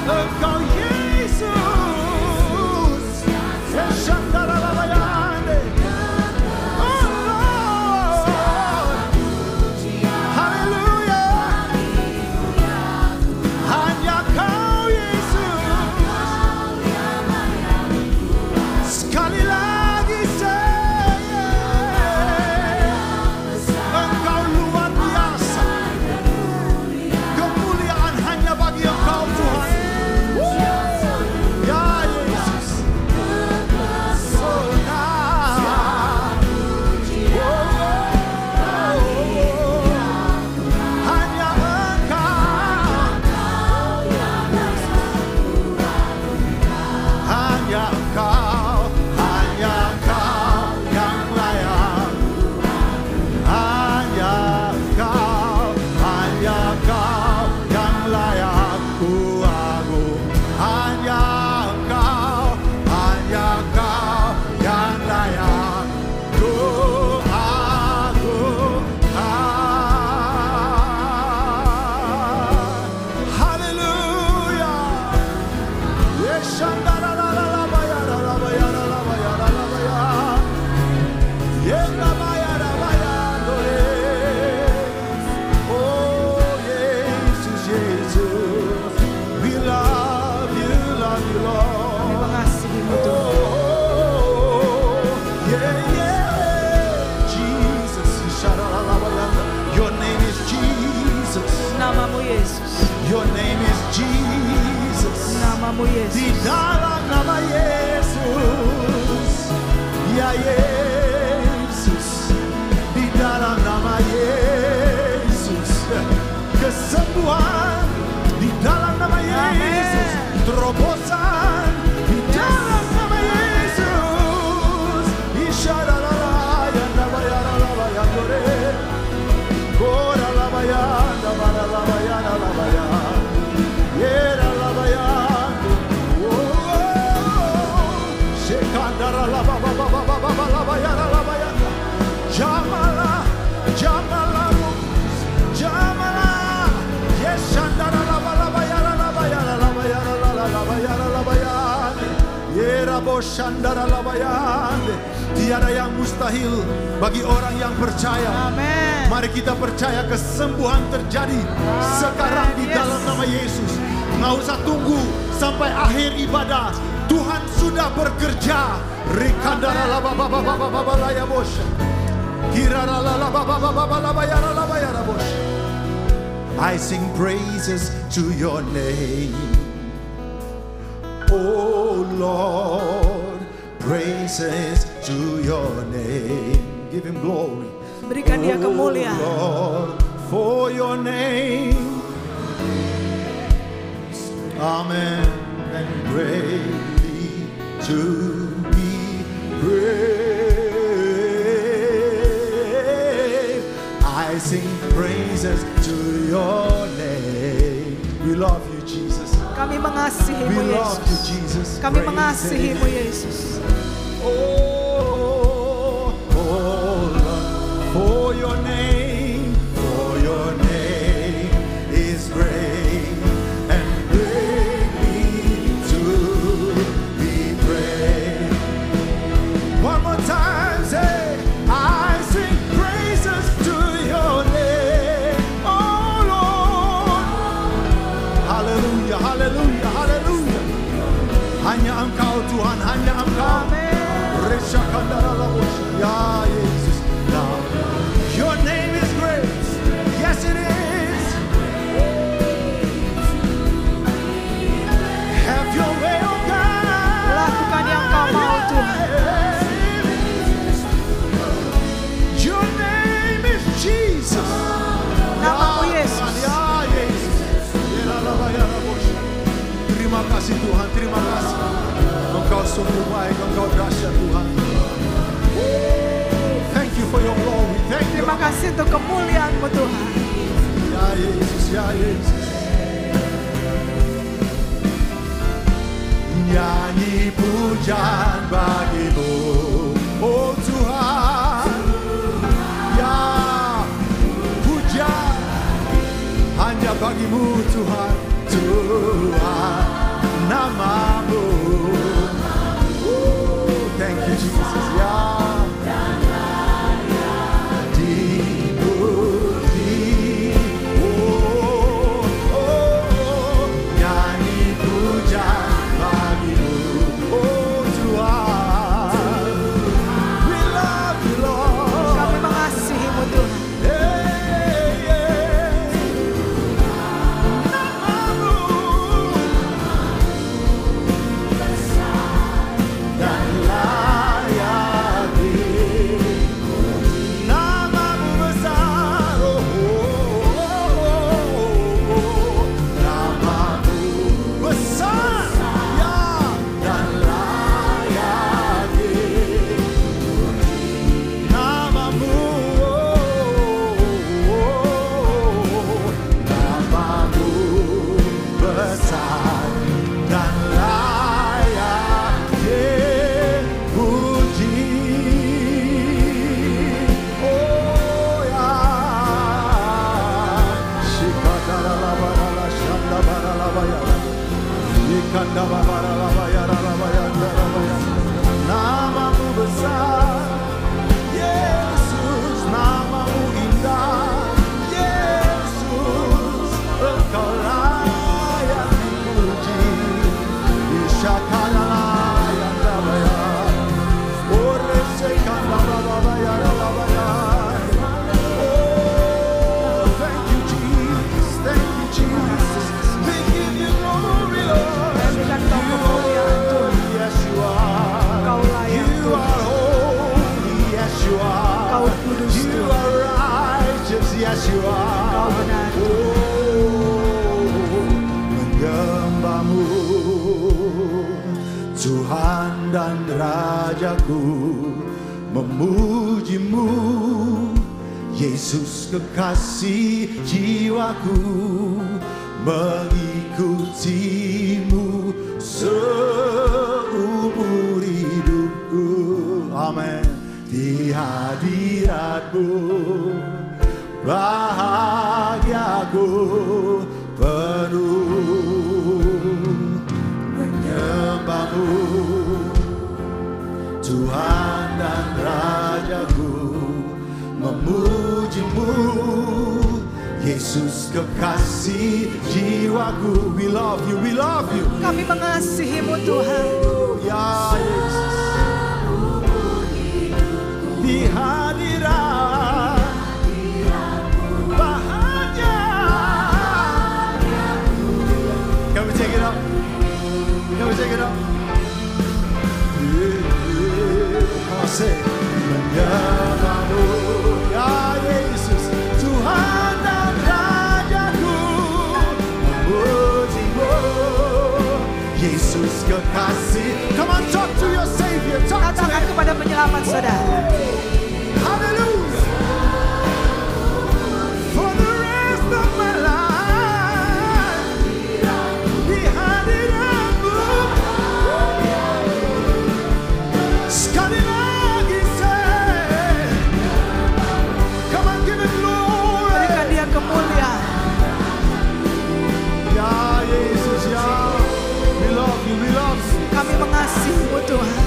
Engkau Yesus. Shandarabayande. Oh Lord. Hallelujah. Hanya Kau Yesus. Sekali lagi saya. Engkau luar biasa. Kemuliaan hanya bagi Engkau Tuhan. Ya Yesus. Hanya Engkau yang layak. Hanya Engkau yang layak ku agung. Hanya Engkau yang layak ku agungkan. Haleluya. Oh Yesus, Yesus, we love you, Lord. Kami mengasihi-Mu Tuhan. Oh, yeah, yeah, Jesus. Your name is Jesus. Namamu Yesus. Your name is Jesus. Namamu Yesus. Di dalam nama Yesus. Ya Yesus. Di dalam nama Yesus. Kesembuhan di dalam nama Yesus. Terobosan di dalam nama Yesus. Isharalabayandore. Koralabayandabarabayandalabaya. Yeralabayando. Shekandaralabababababababayandalabaya. Jamala, Jamala, Jamala. Yeshandaralabayandalabaya. Yeraboshandaralabayande. Tiada yang mustahil bagi orang yang percaya. Amin. Mari kita percaya kesembuhan terjadi sekarang di dalam nama Yesus. Nggak usah tunggu sampai akhir ibadah. Tuhan sudah bekerja. I sing praises to your name, oh Lord, praises to your name. Give him glory. Berikan dia kemuliaan. Lord, for your name. Amen. And greatly to be praised. I sing praises to your name. We love you, Jesus. Kami mengasihimu, We love you, Yesus. Jesus. Kami Praise mengasihimu, Him. Yesus. Oh, Lord, for your name is great and greatly to be praised. One more time, say, I sing praises to your name, oh Lord. Hallelujah, hallelujah, hallelujah. Hanya Engkau Tuhan, hanya Engkau. Ya Yesus, your name is great. Yes it is. Have your way, oh God. Lakukan yang Kau mau, Tuhan. Your name is Jesus. Namamu Yesus. Ya Yesus. Terima kasih Tuhan, terima kasih. Engkau sungguh baik, Engkau dahsyat Tuhan. Thank you for your glory. Thank you. Terima kasih untuk kemuliaan-Mu, Tuhan. Ya Yesus, ya Yesus. Nyanyi pujian bagimu, oh Tuhan. Ya, pujian hanya bagimu Tuhan, Tuhan namamu. Thank you Jesus, ya. Dipuji, nyanyi pujian bagimu, oh Tuhan. We love you Lord. Kami mengasihimu, Tuhan. Namamu besar, Yesus, namamu indah, Yesus, Engkau layak dipuji. Ishakala yang dabaya, oresekan dabaya dabaya. Oh, thank you Jesus, thank you Jesus. We give you glory, Lord. Yes, you are. You are holy. Yes, you are. You are righteous. Yes, you are. Oh, menyembahmu Tuhan dan Rajaku, memujimu Yesus kekasih jiwaku, mengikutimu seumur hidupku. Amin. Di hadiratmu bahagiaku penuh, menyembahmu Tuhan dan Yesus kekasih jiwaku. We love you, we love you. Kami mengasihi-Mu Tuhan. Ya Yesus, di hadirat bahagia. Can we take it up? Can we take it up? Come on, say. Menyembahmu, ya Yesus, Tuhan dan Rajaku. Memujimu, Yesus kekasih. Come on, talk to your Savior. Talk to Katakan Him. kepada penyelamat saudara. Hallelujah. For the rest of my life, di hadirat-Mu. Sekali lagi say, come on, give Him glory. Berikan Dia kemuliaan. Ya Yesus, ya, we love you, we love you. Kami mengasihi-Mu Tuhan.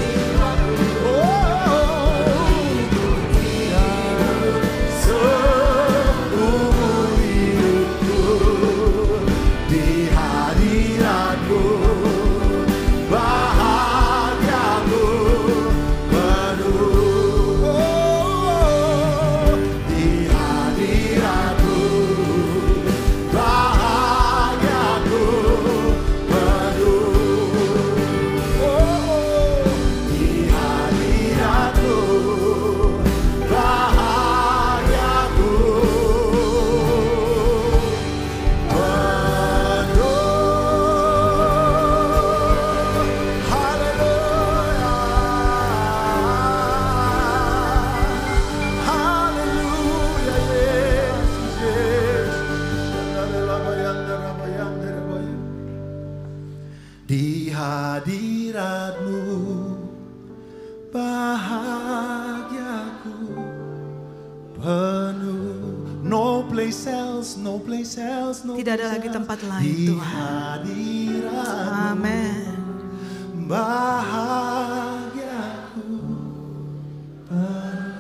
Di hadirat-Mu bahagiaku penuh. No place else, no place else, no Tidak ada lagi tempat lain Tuhan. Amin. Bahagiaku penuh.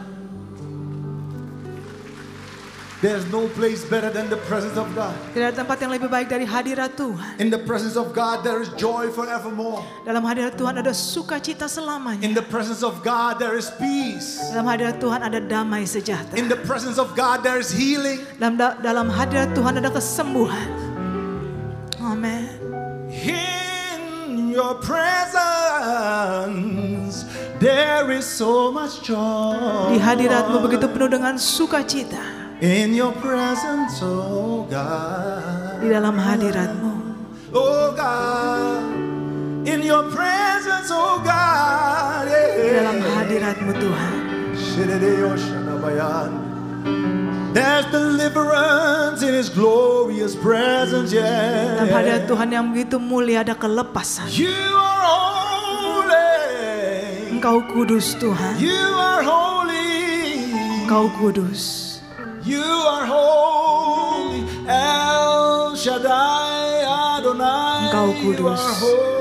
There's no place better than the presence of God. Tidak ada tempat yang lebih baik dari hadirat Tuhan. In the presence of God there is joy forevermore. Dalam hadirat Tuhan ada sukacita selamanya. In the presence of God there is peace. Dalam hadirat Tuhan ada damai sejahtera. In the presence of God there is healing. Dalam hadirat Tuhan ada kesembuhan. Amin. In your presence there is so much joy. Di hadirat-Mu begitu penuh dengan sukacita. In your presence, oh God. Di dalam hadirat-Mu. Oh God. In your presence, oh God. Yeah. Di dalam hadirat-Mu Tuhan. There's deliverance in His glorious presence, yeah. Dalam hadirat Tuhan yang begitu mulia ada kelepasan. You are holy. Engkau kudus Tuhan. You are holy. Engkau kudus. You are holy, El Shaddai Adonai. Engkau kudus. You are holy.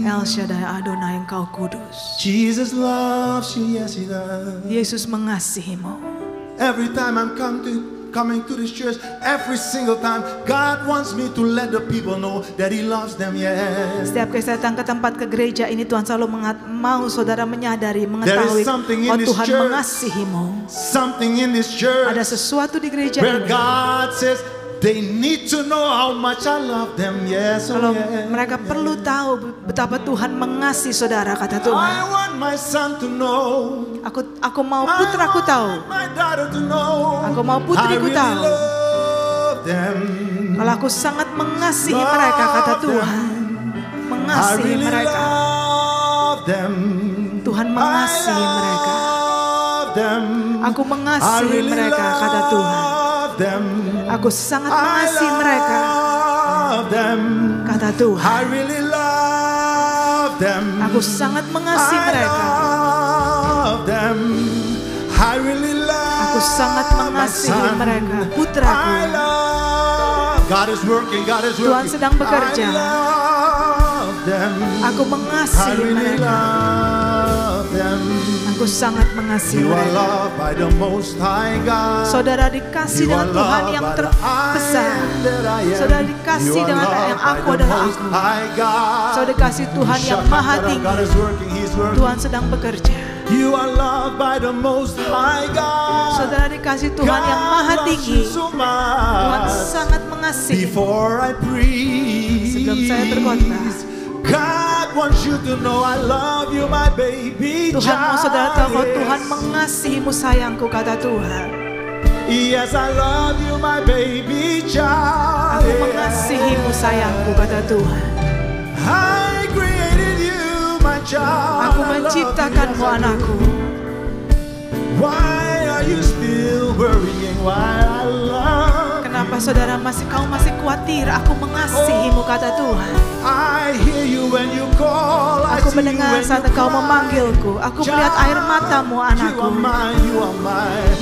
El Shaddai Adonai, Engkau kudus. Jesus loves you, yes He does. Yesus mengasihi-Mu. Every time I'm coming to this church, every single time, God wants me to let the people know that He loves them, yes. Setiap kali saya datang ke tempat ke gereja ini, Tuhan selalu mau saudara menyadari, mengetahui bahwa Tuhan mengasihi-Mu. Something in this church. Ada sesuatu di gereja where ini. God says they need to know how much I love them, yes. Kalau mereka perlu tahu betapa Tuhan mengasihi saudara, kata Tuhan. I want my son to know. Aku mau putraku tahu. My daughter to know. Aku mau putriku tahu. Kalau aku sangat mengasihi mereka, kata Tuhan. Mengasihi mereka. Tuhan mengasihi mereka. Aku mengasihi mereka, kata Tuhan. Aku sangat mengasihi mereka, kata Tuhan. Aku sangat mengasihi mereka. Aku sangat mengasihi mereka, putraku. Tuhan sedang bekerja. Aku mengasihi mereka. Aku sangat mengasihi You are mereka. loved by the Most High God. Saudara dikasih You dengan are Tuhan loved yang by the terbesar. I am that I am. Saudara dikasih You are dengan loved yang by aku the adalah Most aku. High God. Saudara dikasih Tuhan yang maha tinggi. God is working, He's working. Tuhan sedang bekerja. You are loved by the Most High God. Saudara dikasih Tuhan yang maha tinggi. Tuhan sangat mengasihi. Before I preach, sebelum saya berkhotbah, God wants you to know I love you, my baby. Tuhan mau saudara tahu bahwa Tuhan mengasihimu sayangku, kata Tuhan. Yes, I love you, my baby child. Aku mengasihimu sayangku, kata Tuhan. I created you, my child. Aku menciptakanmu, anakku. Why are you still worrying? Why I love? Kenapa saudara kau masih khawatir? Aku mengasihimu, kata Tuhan. I hear you when you call. Aku mendengar saat engkau memanggilku. Aku melihat air matamu, anakku.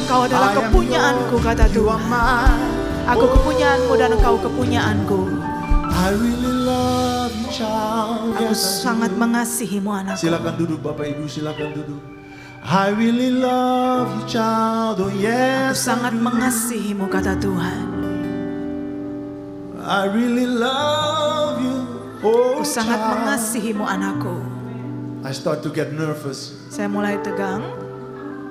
Engkau adalah kepunyaanku, kata Tuhan. Aku kepunyaanmu dan engkau kepunyaanku. I really love you, child. Aku sangat mengasihimu, anakku. Silakan duduk, Bapak Ibu, silakan duduk. I really love you, child. Oh yes. Aku sangat mengasihimu, kata Tuhan. I really love you. Oh, aku sangat mengasihimu, anakku. I start to get nervous. Saya mulai tegang.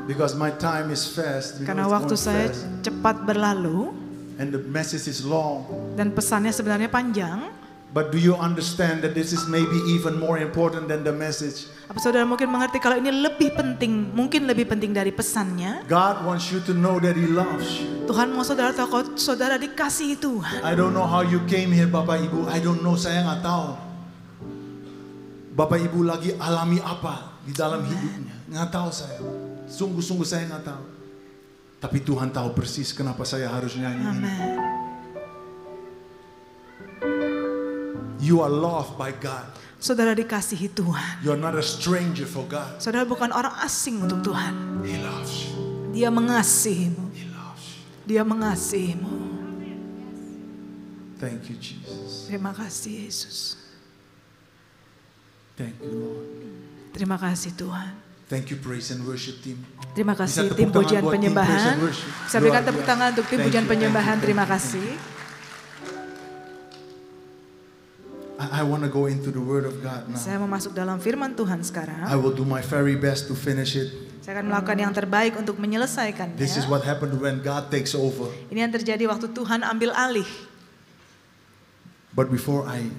Because my time is fast. Karena waktu saya cepat berlalu. And the message is long. Dan pesannya sebenarnya panjang. But do you understand that this is maybe even more important than the message? Apa saudara mungkin mengerti kalau ini lebih penting, mungkin lebih penting dari pesannya? God wants you to know that He loves you. Tuhan mau saudara tahu kalau saudara dikasihi Tuhan. I don't know how you came here, Bapak Ibu. I don't know, saya nggak tahu. Bapak Ibu lagi alami apa di dalam hidupnya? Nggak tahu saya. Sungguh-sungguh saya nggak tahu. Tapi Tuhan tahu persis kenapa saya harus nyanyi ini. You are loved by God. Saudara dikasihi Tuhan. You are not a stranger for God. Saudara bukan orang asing untuk Tuhan. He loves you. Dia mengasihimu. He loves you. Dia mengasihimu. Thank you, Jesus. Terima kasih, Yesus. Thank you, Lord. Terima kasih, Tuhan. Thank you, praise and worship team. Terima kasih tim pujian penyembahan. Saya berikan tepuk tangan untuk tim pujian penyembahan. Terima kasih. I want to go into the Word of God now. Saya mau masuk dalam firman Tuhan sekarang. I will do my very best to finish it. Saya akan melakukan yang terbaik untuk menyelesaikannya. This is what happened when God takes over. Ini yang terjadi waktu Tuhan ambil alih. But before I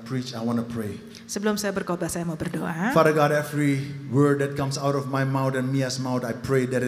preach, I want to pray. Sebelum saya berkhotbah, saya mau berdoa. Father God, every word that comes out of my mouth and Mia's mouth, I pray that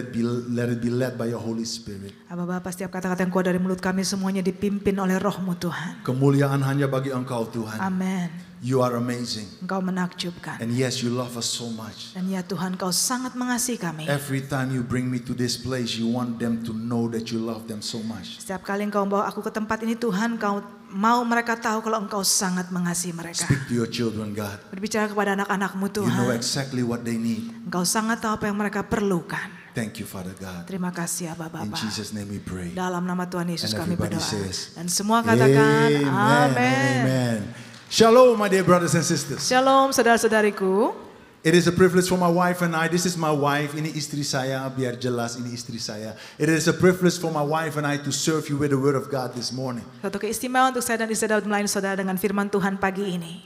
let it be led by your Holy Spirit. Bapa, setiap kata-kata yang keluar dari mulut kami semuanya dipimpin oleh Roh-Mu, Tuhan. Kemuliaan hanya bagi Engkau, Tuhan. Amin. You are amazing. Engkau menakjubkan. And yes, you love us so much. Dan ya Tuhan, Kau sangat mengasihi kami. Every time you bring me to this place, you want them to know that you love them so much. Setiap kali Engkau membawa aku ke tempat ini, Tuhan, Kau mau mereka tahu kalau Engkau sangat mengasihi mereka. Speak to your children, God. Berbicara kepada anak-anak-Mu, Tuhan. You know exactly what they need. Engkau sangat tahu apa yang mereka perlukan. Thank you, Father God. Terima kasih ya Bapa. In Jesus' name we pray. Dalam nama Tuhan Yesus And kami berdoa. says, Dan semua katakan amin. Amen. Shalom, my dear brothers and sisters. Shalom, saudara-saudariku. It is a privilege for my wife and I. This is my wife. Ini istri saya. Biar jelas, ini istri saya. It is a privilege for my wife and I to serve you with the Word of God this morning. Satu keistimewaan untuk saya dan istri dapat melayani saudara dengan firman Tuhan pagi ini.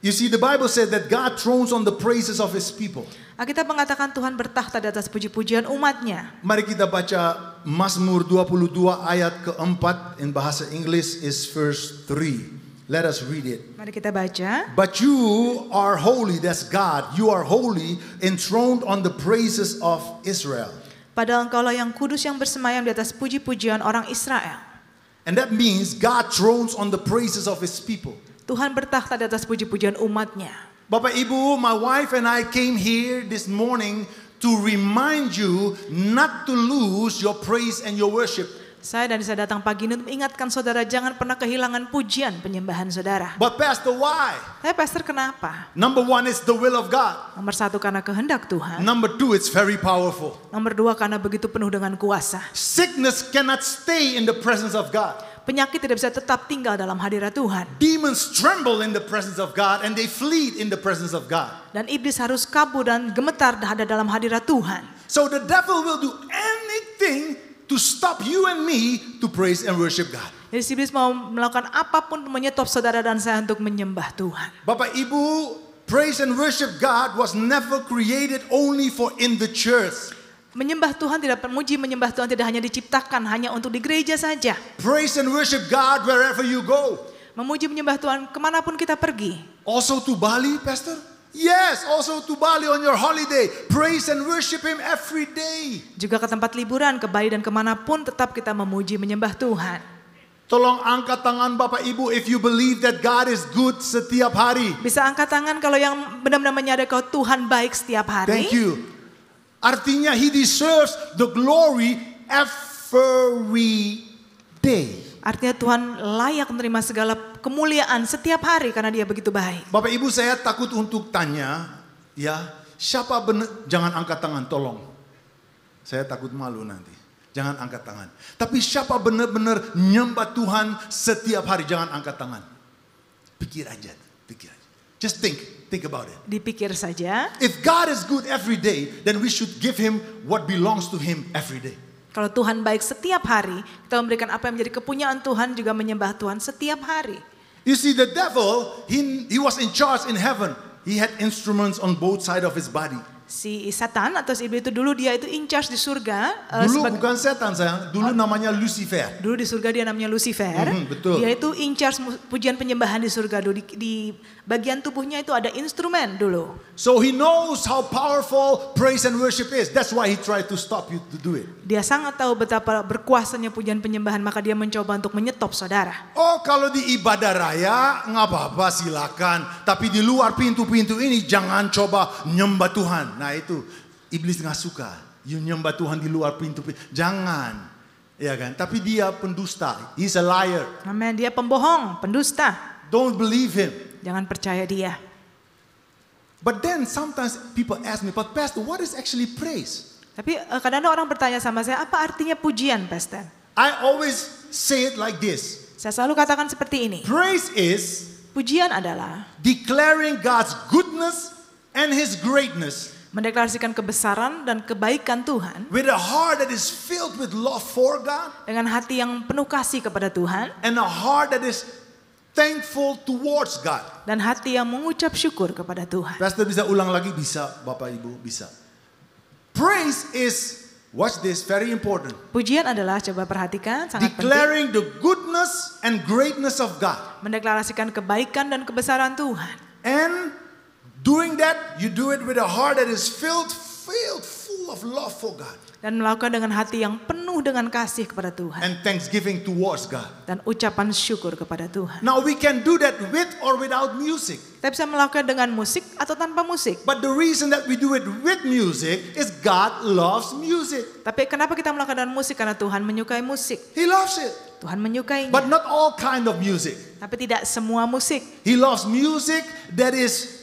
You see, the Bible said that God thrones on the praises of His people. Alkitab mengatakan Tuhan bertakhta di atas puji-pujian umatnya. Mari kita baca Mazmur 22 ayat keempat. In bahasa Inggris is verse 3. Let us read it. Mari kita baca. But you are holy, that's God. You are holy, enthroned on the praises of Israel. Padahal Engkaulah yang kudus yang bersemayam di atas puji-pujian orang Israel. And that means God thrones on the praises of His people. Tuhan bertakhta di atas puji-pujian umatnya. Bapak Ibu, my wife and I came here this morning to remind you not to lose your praise and your worship. Saya datang pagi ini untuk mengingatkan saudara jangan pernah kehilangan pujian penyembahan saudara. But Pastor, why? Pastor, kenapa? Number one is the will of God. Nomor satu karena kehendak Tuhan. Number two, it's very powerful. Nomor dua karena begitu penuh dengan kuasa. Sickness cannot stay in the presence of God. Penyakit tidak bisa tetap tinggal dalam hadirat Tuhan. Demons tremble in the presence of God and they flee in the presence of God. Dan iblis harus kabur dan gemetar ada dalam hadirat Tuhan. So the devil will do anything to stop you and me to praise and worship God. Jadi iblis mau melakukan apapun menyetop saudara dan saya untuk menyembah Tuhan. Bapak Ibu, praise and worship God was never created only for in the church. Menyembah Tuhan menyembah Tuhan tidak hanya diciptakan hanya untuk di gereja saja. Praise and worship God wherever you go. Memuji menyembah Tuhan kemanapun kita pergi. Also to Bali, Pastor? Yes, also to Bali on your holiday. Praise and worship Him every day. Juga ke tempat liburan, ke Bali dan kemanapun tetap kita memuji menyembah Tuhan. Tolong angkat tangan Bapak Ibu if you believe that God is good setiap hari. Bisa angkat tangan kalau yang benar-benar menyadari kalau Tuhan baik setiap hari. Thank you. Artinya He deserves the glory every day. Artinya Tuhan layak menerima segala kemuliaan setiap hari karena Dia begitu baik. Bapak Ibu, saya takut untuk tanya, ya, siapa benar, jangan angkat tangan, tolong. Saya takut malu nanti. Jangan angkat tangan. Tapi siapa benar-benar nyembah Tuhan setiap hari, jangan angkat tangan. Pikir aja, pikir aja. Just think about it. Dipikir saja. If God is good every day, then we should give Him what belongs to Him every day. Kalau Tuhan baik setiap hari, kita memberikan apa yang menjadi kepunyaan Tuhan, juga menyembah Tuhan setiap hari. You see, the devil, he was in charge in heaven. He had instruments on both sides of his body. Si Satan atau si iblis itu dulu dia itu in charge di surga. Dulu bukan setan sayang, dulu namanya Lucifer. Dulu di surga dia namanya Lucifer. Betul. Dia itu in charge pujian penyembahan di surga dulu. Di bagian tubuhnya itu ada instrumen dulu. So he knows how powerful praise and worship is. That's why he tried to stop you to do it. Dia sangat tahu betapa berkuasanya pujian penyembahan, maka dia mencoba untuk menyetop saudara. Oh, kalau di ibadah raya nggak apa-apa silakan. Tapi di luar pintu-pintu ini jangan coba nyembah Tuhan. Nah itu iblis nggak suka. You nyembah Tuhan di luar pintu-pintu. Jangan, ya kan? Tapi dia pendusta. He's a liar. Amen. Dia pembohong, pendusta. Don't believe him. Jangan percaya dia. But then sometimes people ask me, but Pastor, what is actually praise? Tapi kadang-kadang orang bertanya sama saya, apa artinya pujian, Pastor? I always say it like this. Saya selalu katakan seperti ini. Praise is pujian adalah declaring God's goodness and His greatness. Mendeklarasikan kebesaran dan kebaikan Tuhan. With a heart that is filled with love for God. Dengan hati yang penuh kasih kepada Tuhan. And a heart that is thankful towards God. Dan hati yang mengucap syukur kepada Tuhan. Pastor bisa ulang lagi? Bisa, Bapak Ibu, bisa. Praise is, watch this, very important. Pujian adalah, coba perhatikan, sangat declaring penting. The goodness and greatness of God. Mendeklarasikan kebaikan dan kebesaran Tuhan. And doing that, you do it with a heart that is filled full of love for God. Dan melakukan dengan hati yang penuh dengan kasih kepada Tuhan. And thanksgiving towards God. Dan ucapan syukur kepada Tuhan. Now we can do that with or without music. Kita bisa melakukan dengan musik atau tanpa musik. But the reason that we do it with music is God loves music. Tapi kenapa kita melakukan dengan musik? Karena Tuhan menyukai musik. He loves it. Tuhan menyukainya. But not all kind of music. Tapi tidak semua musik. He loves music that is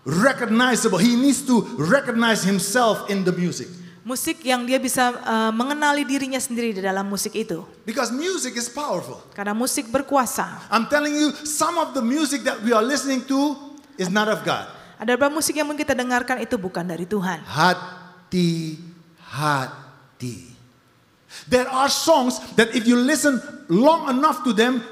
recognizable. He needs to recognize himself in the music. Musik yang dia bisa mengenali dirinya sendiri di dalam musik itu. Because music is powerful. Karena musik berkuasa. I'm telling you, some of the music that we are listening to is not of God. Ada beberapa musik yang kita dengarkan itu bukan dari Tuhan. Hati. There are songs that if you listen long enough to them,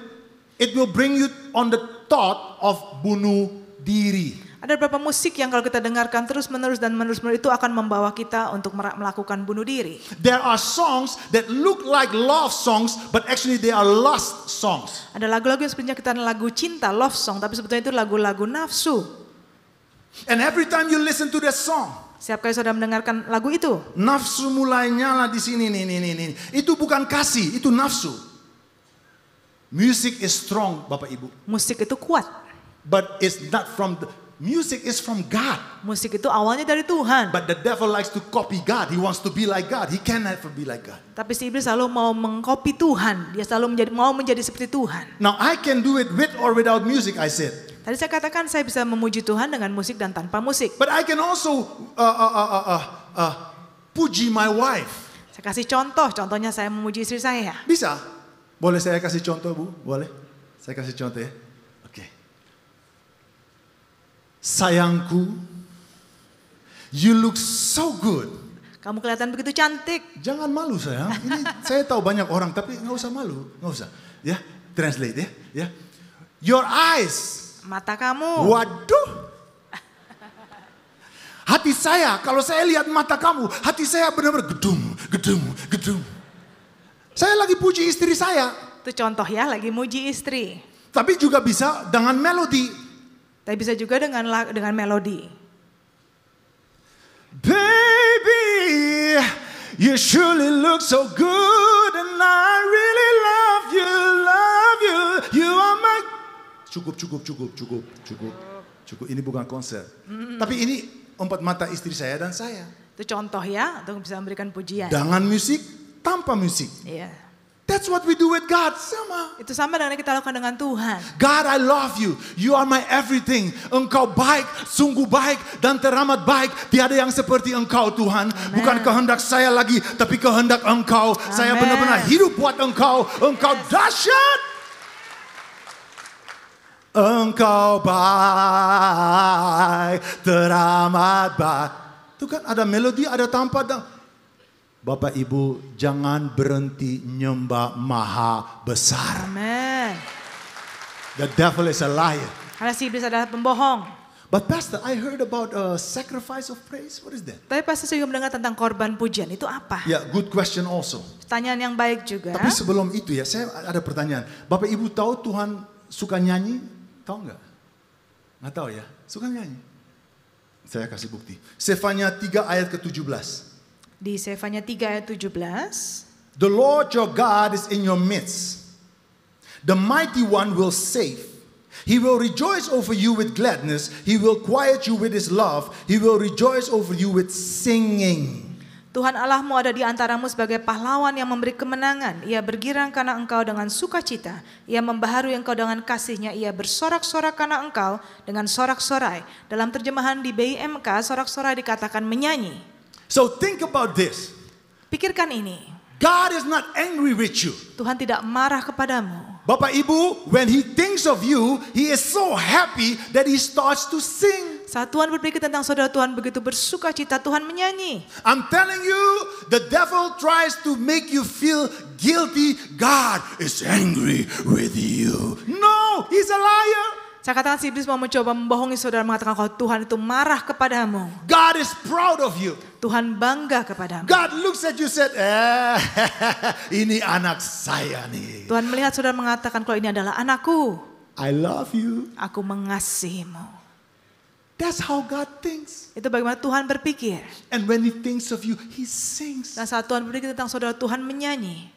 it will bring you on the thought of bunuh diri. Ada beberapa musik yang kalau kita dengarkan terus-menerus dan menerus-menerus itu akan membawa kita untuk melakukan bunuh diri. There are songs that look like love songs, but actually they are lust songs. Ada lagu-lagu yang sebenarnya kita lagu cinta, love song, tapi sebetulnya itu lagu-lagu nafsu. And every time you listen to that song, setiap kali saudara mendengarkan lagu itu, nafsu mulai nyala di sini nih. Itu bukan kasih, itu nafsu. Music is strong, Bapak Ibu. Musik itu kuat. But it's not from the music is from God. Musik itu awalnya dari Tuhan. But the devil likes to copy God. He wants to be like God. He can never be like God. Tapi si iblis selalu mau mengcopy Tuhan. Dia selalu mau menjadi seperti Tuhan. Now I can do it with or without music, I said. Tadi saya katakan saya bisa memuji Tuhan dengan musik dan tanpa musik. But I can also puji my wife. Saya kasih contohnya saya memuji istri saya. Bisa. Boleh saya kasih contoh, Bu? Boleh? Saya kasih contoh ya. Oke. Sayangku, you look so good. Kamu kelihatan begitu cantik. Jangan malu sayang. Ini saya tahu banyak orang, tapi nggak usah malu, nggak usah. Ya, translate ya. Ya. Your eyes. Mata kamu. Waduh. Hati saya, kalau saya lihat mata kamu, hati saya benar-benar gedung, gedung, gedung. Saya lagi puji istri saya. Itu contoh ya, lagi muji istri. Tapi juga bisa dengan melodi. Tapi bisa juga dengan melodi. Baby, you surely look so good and I really love you, love you. You are my... Cukup. Ini bukan konser. Tapi ini empat mata istri saya dan saya. Itu contoh ya, untuk bisa memberikan pujian. Dengan musik, tanpa musik. Iya. That's what we do with God. Sama. Itu sama dengan yang kita lakukan dengan Tuhan. God, I love you. You are my everything. Engkau baik, sungguh baik dan teramat baik. Tiada yang seperti Engkau, Tuhan. Amen. Bukan kehendak saya lagi, tapi kehendak Engkau. Amen. Saya benar-benar hidup buat Engkau. Engkau dahsyat. Engkau baik, teramat baik. Itu kan ada melodi, ada tanpa. Bapak Ibu, jangan berhenti nyembah Maha Besar. Amen. The devil is a liar. Karena si iblis adalah pembohong. But Pastor, I heard about a sacrifice of praise. What is that? Tapi Pastor saya juga mendengar tentang korban pujian. Itu apa? Ya, good question also. Pertanyaan yang baik juga. Tapi sebelum itu ya, saya ada pertanyaan. Bapak Ibu tahu Tuhan suka nyanyi? Tahu nggak? Nggak tahu ya. Suka nyanyi. Saya kasih bukti. Sefanya 3 ayat ke-17. Di Sefanya 3 ayat 17. The Lord your God is in your midst. The mighty one will save. He will rejoice over you with gladness. He will quiet you with his love. He will rejoice over you with singing. Tuhan Allahmu ada di antaramu sebagai pahlawan yang memberi kemenangan. Ia bergirang karena engkau dengan sukacita. Ia membaharui engkau dengan kasihnya. Ia bersorak-sorak karena engkau dengan sorak-sorai. Dalam terjemahan di BIMK, sorak-sorai dikatakan menyanyi. So think about this. Pikirkan ini. God is not angry with you. Tuhan tidak marah kepadamu. Bapak Ibu, when he thinks of you, he is so happy that he starts to sing. Saat Tuhan berpikir tentang saudara, Tuhan begitu bersukacita, Tuhan menyanyi. I'm telling you, the devil tries to make you feel guilty. God is angry with you. No, he's a liar. Saya katakan si iblis mau mencoba membohongi saudara, mengatakan kalau Tuhan itu marah kepadamu. God is proud of you. Tuhan bangga kepadamu. God looks at you said, ini anak saya nih. Tuhan melihat saudara mengatakan kalau ini adalah anakku. I love you. Aku mengasihimu. That's how God thinks. Itu bagaimana Tuhan berpikir. And when he thinks of you, he sings. Dan saat Tuhan berpikir tentang saudara, Tuhan menyanyi.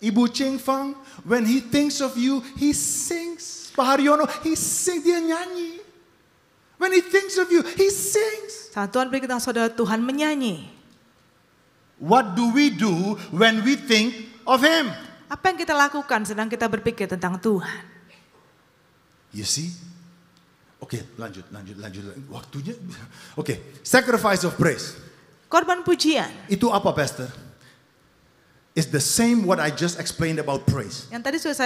Ibu Ching Fang, when he thinks of you, he sings. Pak Haryono, he sings, dia nyanyi. When he thinks of you, he sings. Saat Tuhan berpikir tentang saudara, Tuhan menyanyi. What do we do when we think of him? Apa yang kita lakukan sedang kita berpikir tentang Tuhan? You see? Oke, lanjut. Waktunya. Oke, sacrifice of praise. Korban pujian. Itu apa, Pastor? It's the same what I just explained about praise. Yang tadi sudah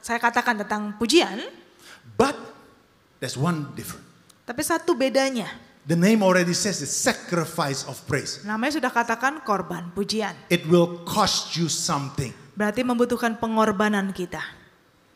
saya katakan tentang pujian. But there's one different. Tapi satu bedanya. The name already says it's sacrifice of praise. Namanya sudah katakan korban pujian. It will cost you something. Berarti membutuhkan pengorbanan kita.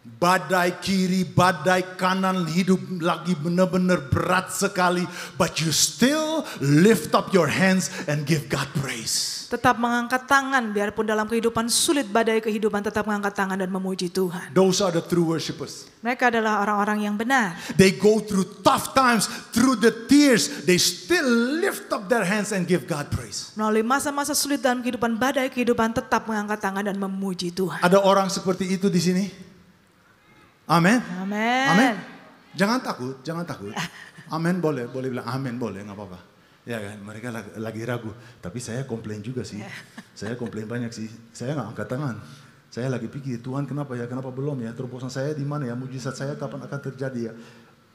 Badai kiri, badai kanan, hidup lagi benar-benar berat sekali. But you still lift up your hands and give God praise. Tetap mengangkat tangan, biarpun dalam kehidupan sulit badai kehidupan, tetap mengangkat tangan dan memuji Tuhan. Those are the true worshipers. Mereka adalah orang-orang yang benar. They go through tough times, through the tears, they still lift up their hands and give God praise. Melalui masa-masa sulit dalam kehidupan, badai kehidupan, tetap mengangkat tangan dan memuji Tuhan. Ada orang seperti itu di sini? Amin. Amin. Jangan takut. Amin boleh bilang amin boleh, nggak apa-apa. Ya kan, mereka lagi ragu. Tapi saya komplain juga sih. Saya komplain banyak sih. Saya nggak angkat tangan. Saya lagi pikir, Tuhan kenapa belum ya? Terobosan saya di mana ya? Mujizat saya kapan akan terjadi ya?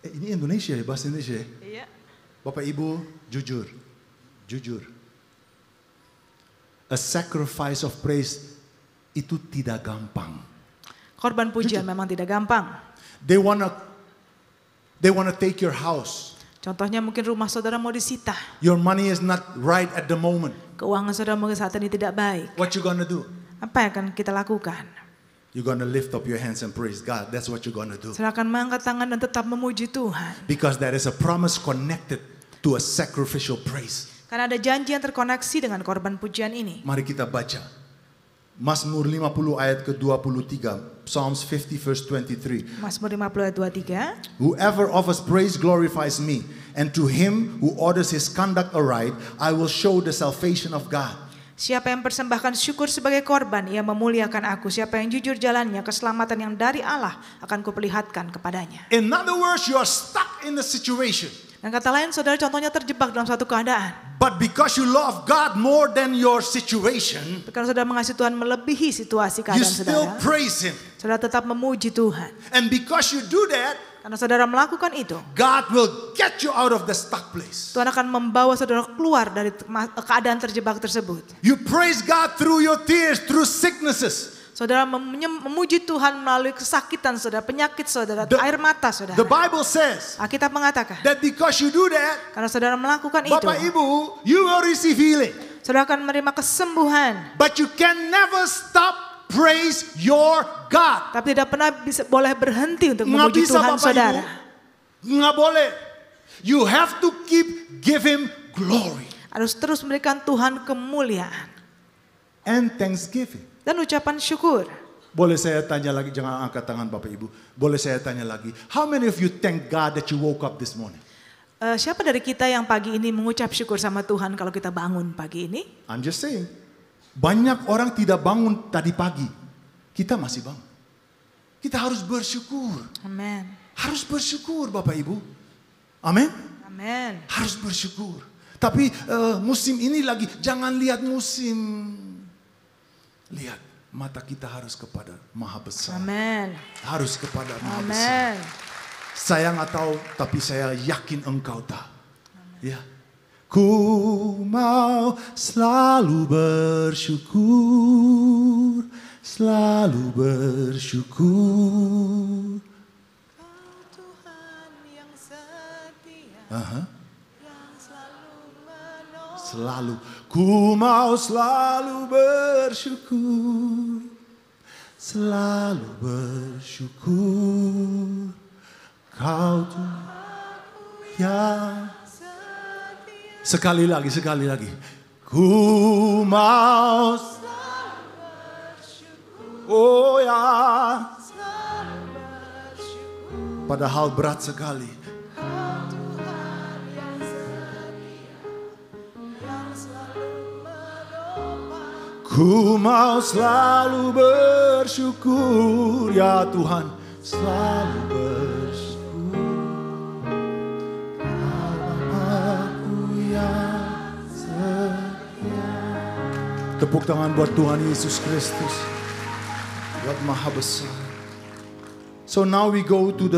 Ini Indonesia ya, bahasa Indonesia ya? Iya. Bapak Ibu, jujur. A sacrifice of praise itu tidak gampang. Korban pujian memang tidak gampang. They wanna take your house. Contohnya mungkin rumah saudara mau disita. Your money is not right at the moment. Keuangan saudara mungkin saat ini tidak baik. What you gonna do? Apa yang akan kita lakukan? You're gonna lift up your hands and praise God. That's what you're gonna do. Saudara akan mengangkat tangan dan tetap memuji Tuhan. Because there is a promise connected to a sacrificial praise. Karena ada janji yang terkoneksi dengan korban pujian ini. Mari kita baca. Mazmur 50 ayat ke-23. Psalms 50 verse 23. Mazmur 50 ayat 23. Whoever offers praise glorifies me, and to him who orders his conduct aright, I will show the salvation of God. Siapa yang persembahkan syukur sebagai korban, ia memuliakan aku. Siapa yang jujur jalannya, keselamatan yang dari Allah akan kuperlihatkan kepadanya. In other words, you are stuck in the situation. Dan kata lain, saudara contohnya terjebak dalam suatu keadaan. But because you love God more than your situation, karena saudara mengasihi Tuhan melebihi situasi keadaan you still saudara, praise Him. Saudara tetap memuji Tuhan. And because you do that, karena saudara melakukan itu, God will get you out of the stuck place. Tuhan akan membawa saudara keluar dari keadaan terjebak tersebut. You praise God through your tears, through sicknesses. Saudara memuji Tuhan melalui kesakitan saudara, penyakit saudara, air mata saudara. The Bible says Alkitab mengatakan that because you do that, karena saudara melakukan itu, Bapak Ibu, you will receive healing. Saudara akan menerima kesembuhan. But you can never stop praise your God. Tapi tidak pernah boleh berhenti untuk memuji Tuhan saudara. Nggak boleh. You have to keep give Him glory. Harus terus memberikan Tuhan kemuliaan. And thanksgiving. Dan ucapan syukur. Boleh saya tanya lagi, jangan angkat tangan Bapak Ibu. Boleh saya tanya lagi, how many of you thank God that you woke up this morning? Siapa dari kita yang pagi ini mengucap syukur sama Tuhan kalau kita bangun pagi ini? I'm just saying. Banyak orang tidak bangun tadi pagi. Kita masih bangun. Kita harus bersyukur. Amen. Harus bersyukur Bapak Ibu. Amin. Amen. Harus bersyukur. Tapi musim ini lagi, jangan lihat musim. Lihat, mata kita harus kepada Maha Besar. Amen. Harus kepada Maha Amen. Besar. Saya nggak tahu, tapi saya yakin engkau tahu. Ya. Ku mau selalu bersyukur, selalu bersyukur. Kau Tuhan yang setia, yang selalu. Ku mau selalu bersyukur, selalu bersyukur. Kau Tuhan yang sekali lagi. Ku mau selalu bersyukur. Oh ya. Padahal berat sekali. Ku mau selalu bersyukur, ya Tuhan, selalu bersyukur. Aku yang setia. Tepuk tangan buat Tuhan Yesus Kristus, buat Maha Besar. So now we go to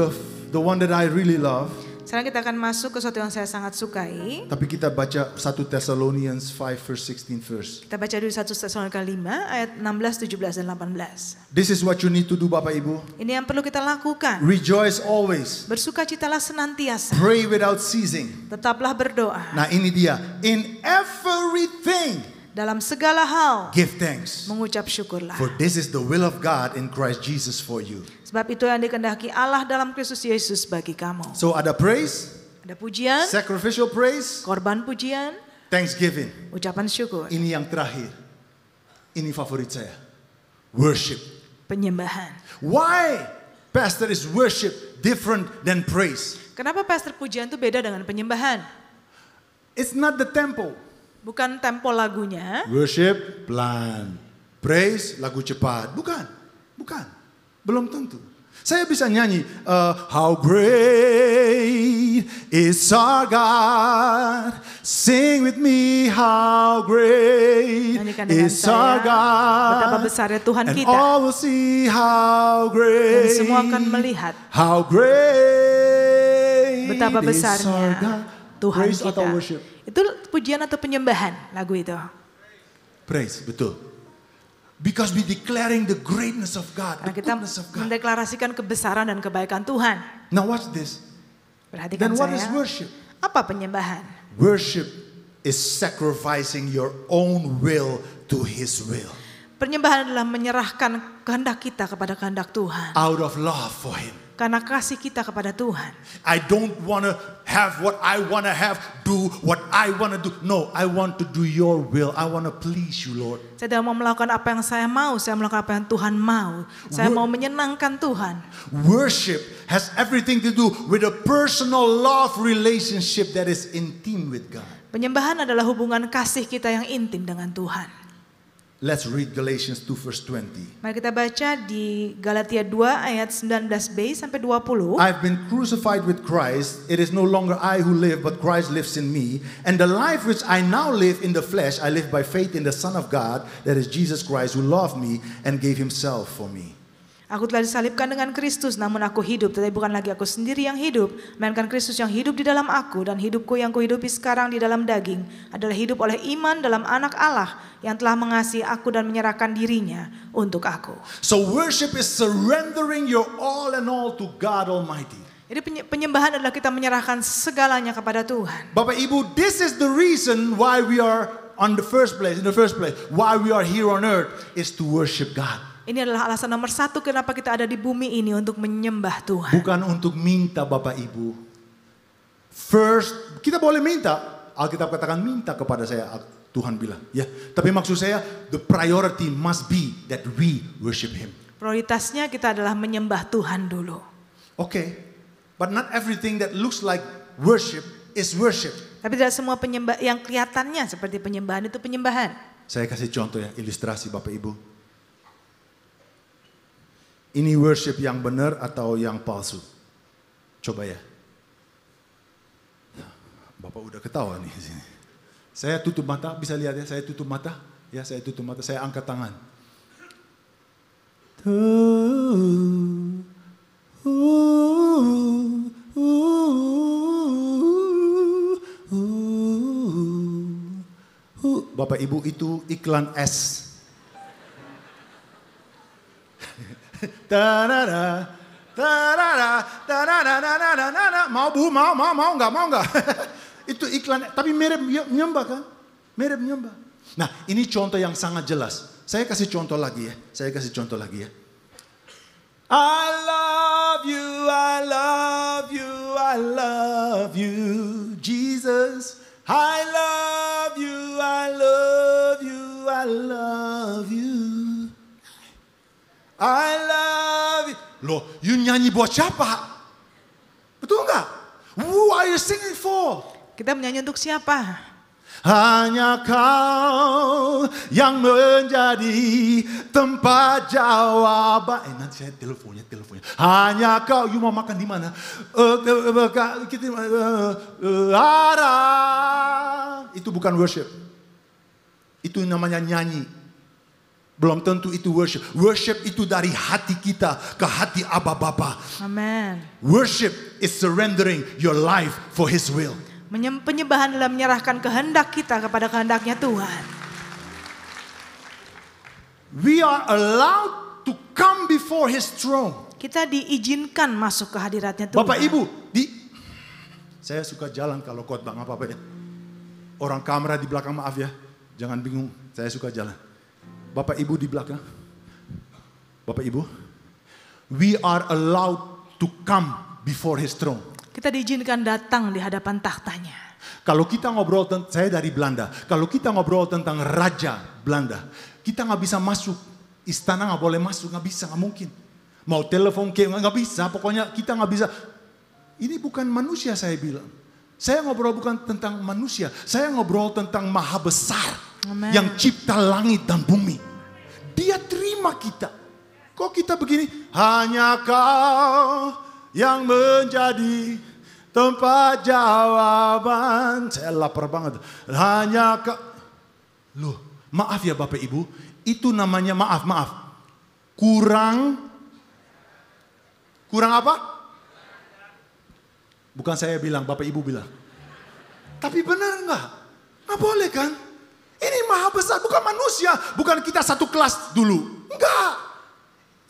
the one that I really love. Sekarang kita akan masuk ke sesuatu yang saya sangat sukai. Tapi kita baca 1 Thessalonians 5 verse 16 first. Kita baca dulu 1 Tesalonika 5 ayat 16, 17 dan 18. This is what you need to do Bapak Ibu. Ini yang perlu kita lakukan. Rejoice always. Bersukacitalah senantiasa. Pray without ceasing. Tetaplah berdoa. Nah ini dia. In everything. Dalam segala hal. Give thanks. Mengucap syukurlah. For this is the will of God in Christ Jesus for you. Sebab itu yang dikehendaki Allah dalam Kristus Yesus bagi kamu. So ada praise. Ada pujian. Sacrificial praise. Korban pujian. Thanksgiving. Ucapan syukur. Ini yang terakhir. Ini favorit saya. Worship. Penyembahan. Why, Pastor, is worship different than praise? Kenapa Pastor pujian itu beda dengan penyembahan? It's not the tempo. Bukan tempo lagunya. Worship pelan. Praise lagu cepat. Bukan. Belum tentu. Saya bisa nyanyi How great is our God. Sing with me how great is our God. Betapa besarnya Tuhan kita. And all will see how great. Dan semua akan melihat. How great. Betapa besarnya Tuhan Praise kita. Atau worship? Itu pujian atau penyembahan lagu itu. Praise, betul. Because we declaring the greatness of God, Karena the kita goodness of God. mendeklarasikan kebesaran dan kebaikan Tuhan. Now watch this. Perhatikan Then what saya. is worship? Apa penyembahan? Worship is sacrificing your own will to His will. Penyembahan adalah menyerahkan kehendak kita kepada kehendak Tuhan. Out of love for Him. Karena kasih kita kepada Tuhan. I don't want to have what I want to have, do what I want to do. No, I want to do your will. I want to please you, Lord. Saya tidak mau melakukan apa yang saya mau, saya melakukan apa yang Tuhan mau. Saya mau menyenangkan Tuhan. Worship has everything to do with a personal love relationship that is intimate with God. Penyembahan adalah hubungan kasih kita yang intim dengan Tuhan. Let's read Galatians 2 verse 20. Mari kita baca di Galatia 2 ayat 19b sampai 20. I've been crucified with Christ. It is no longer I who live, but Christ lives in me. And the life which I now live in the flesh, I live by faith in the Son of God, that is Jesus Christ, who loved me and gave himself for me. Aku telah disalibkan dengan Kristus, namun aku hidup, tetapi bukan lagi aku sendiri yang hidup, melainkan Kristus yang hidup di dalam aku, dan hidupku yang kuhidupi sekarang di dalam daging adalah hidup oleh iman dalam Anak Allah yang telah mengasihi aku dan menyerahkan dirinya untuk aku. So worship is surrendering your all and all to God Almighty. Jadi penyembahan adalah kita menyerahkan segalanya kepada Tuhan. Bapak Ibu, this is the reason why we are in the first place, why we are here on earth is to worship God. Ini adalah alasan nomor satu kenapa kita ada di bumi ini, untuk menyembah Tuhan. Bukan untuk minta Bapak Ibu. First, kita boleh minta. Alkitab katakan minta kepada saya, Tuhan bilang. Ya, tapi maksud saya, the priority must be that we worship Him. Prioritasnya kita adalah menyembah Tuhan dulu. Okay, but not everything that looks like worship is worship. Tapi tidak semua penyembah yang kelihatannya seperti penyembahan itu penyembahan. Saya kasih contoh ya, ilustrasi Bapak Ibu. Ini worship yang benar atau yang palsu? Coba ya. Bapak udah ketawa nih di sini. Saya tutup mata, bisa lihat ya, saya tutup mata. Ya, saya tutup mata, saya angkat tangan. Bapak Ibu, itu iklan es. Mau Bu, mau enggak? Itu iklan, tapi mirip nyembah kan? Mirip nyembah. Nah, ini contoh yang sangat jelas. Saya kasih contoh lagi ya. I love you, I love you, I love you, Jesus. I love you, I love you, I love you. I love you. Loh, you nyanyi buat siapa? Betul nggak? Who are you singing for? Kita menyanyi untuk siapa? Hanya Kau yang menjadi tempat jawaban. Nanti saya teleponnya. Hanya Kau. You mau makan di mana? Itu bukan worship. Itu namanya nyanyi. Belum tentu itu worship. Worship itu dari hati kita ke hati Abba Bapa. Amen. Worship is surrendering your life for His will. Penyembahan adalah menyerahkan kehendak kita kepada kehendaknya Tuhan. We are allowed to come before His throne. Kita diizinkan masuk ke hadiratnya Tuhan. Bapak Ibu, saya suka jalan kalau khotbah, nggak apa-apa ya. Orang kamera di belakang, maaf ya, jangan bingung. Saya suka jalan. Bapak Ibu di belakang. Bapak Ibu, we are allowed to come before His throne. Kita diizinkan datang di hadapan tahtanya. Kalau kita ngobrol tentang, saya dari Belanda. Kalau kita ngobrol tentang Raja Belanda, kita nggak bisa masuk. Istana nggak boleh masuk, nggak bisa, nggak mungkin. Mau telepon nggak bisa, pokoknya kita nggak bisa. Ini bukan manusia saya bilang. Saya ngobrol bukan tentang manusia, saya ngobrol tentang Maha Besar. Amen. Yang cipta langit dan bumi. Dia terima kita. Kok kita begini? Hanya Kau yang menjadi tempat jawaban. Saya lapar banget. Hanya Kau. Loh, maaf ya Bapak Ibu. Itu namanya maaf. Kurang apa? Bukan saya bilang, Bapak Ibu bilang. Tapi benar enggak? Nggak boleh kan? Ini maha besar, bukan manusia. Bukan kita satu kelas dulu. Enggak.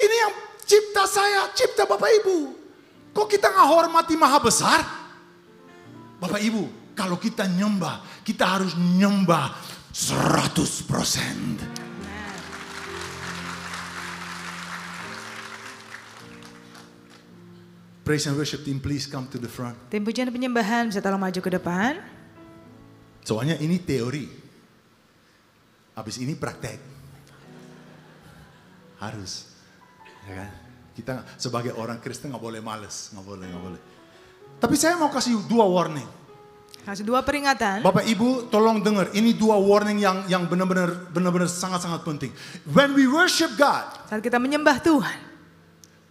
Ini yang cipta saya, cipta Bapak Ibu. Kok kita nggak hormati maha besar? Bapak Ibu, kalau kita nyembah, kita harus nyembah 100%. Praise and worship team, please come to the front. Tim pujian dan penyembahan bisa tolong maju ke depan. Soalnya ini teori. Habis ini praktek. Harus. Ya kan? Kita sebagai orang Kristen nggak boleh males. Nggak boleh. Tapi saya mau kasih 2 warning. Kasih 2 peringatan. Bapak Ibu tolong dengar. Ini 2 warning yang benar-benar sangat-sangat penting. When we worship God. Saat kita menyembah Tuhan.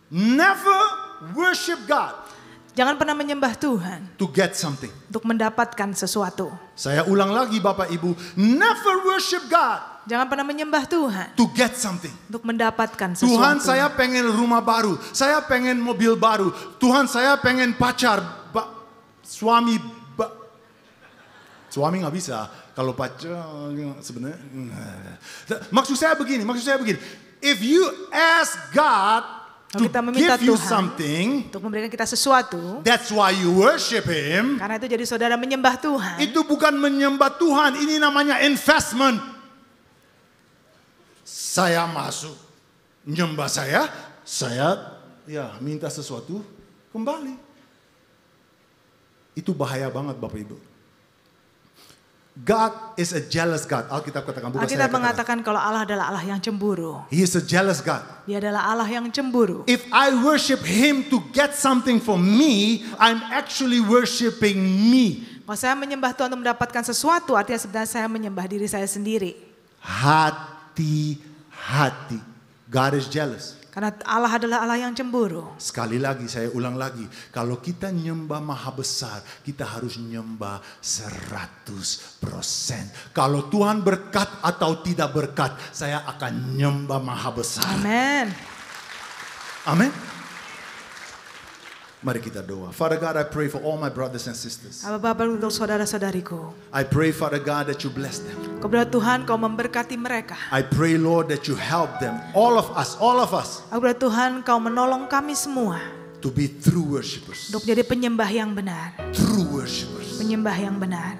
Never worship God. Jangan pernah menyembah Tuhan. To get something. Untuk mendapatkan sesuatu. Saya ulang lagi Bapak Ibu. Never worship God. Jangan pernah menyembah Tuhan. To get something. Untuk mendapatkan sesuatu. Tuhan, saya pengen rumah baru. Saya pengen mobil baru. Tuhan, saya pengen pacar. Suami nggak bisa. Kalau pacar sebenarnya. Maksud saya begini. If you ask God to give you something, untuk memberikan kita sesuatu, that's why you worship Him. Karena itu jadi saudara menyembah Tuhan. Itu bukan menyembah Tuhan, ini namanya investment. Saya masuk, nyembah saya ya minta sesuatu kembali. Itu bahaya banget Bapak Ibu. God is a jealous God. Alkitab katakan, bukan Alkitab saya mengatakan kalau Allah adalah Allah yang cemburu. He is a jealous God. Dia adalah Allah yang cemburu. If I worship Him to get something from me, I'm actually worshiping me. Kalau saya menyembah Tuhan untuk mendapatkan sesuatu, artinya sebenarnya saya menyembah diri saya sendiri. Hati-hati. God is jealous. Karena Allah adalah Allah yang cemburu. Sekali lagi, saya ulang lagi. Kalau kita nyembah maha besar, kita harus nyembah 100%. Kalau Tuhan berkat atau tidak berkat, saya akan nyembah maha besar. Amin. Amin. Mari kita doa. Father God, I pray for all my brothers and sisters. Bapa untuk saudara-saudariku. I pray, Father God, that you bless them. Kau berdoa Tuhan, kau memberkati mereka. I pray, Lord, that you help them. All of us. Aku berdoa Tuhan, kau menolong kami semua. To be true worshipers. Untuk menjadi penyembah yang benar. True worshipers. Penyembah yang benar.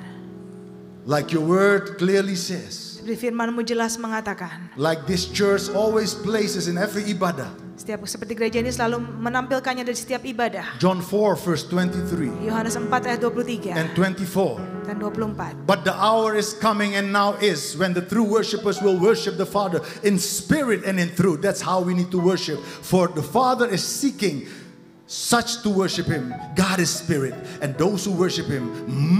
Like your word clearly says. Seperti firman-Mu jelas mengatakan. Like this church always places in every ibadah. Seperti gereja ini selalu menampilkannya dari setiap ibadah. John 4 verse 23. Yohanes 4 ayat 23. And 24. Dan 24. But the hour is coming and now is when the true worshipers will worship the Father in spirit and in truth. That's how we need to worship. For the Father is seeking such to worship Him. God is spirit, and those who worship Him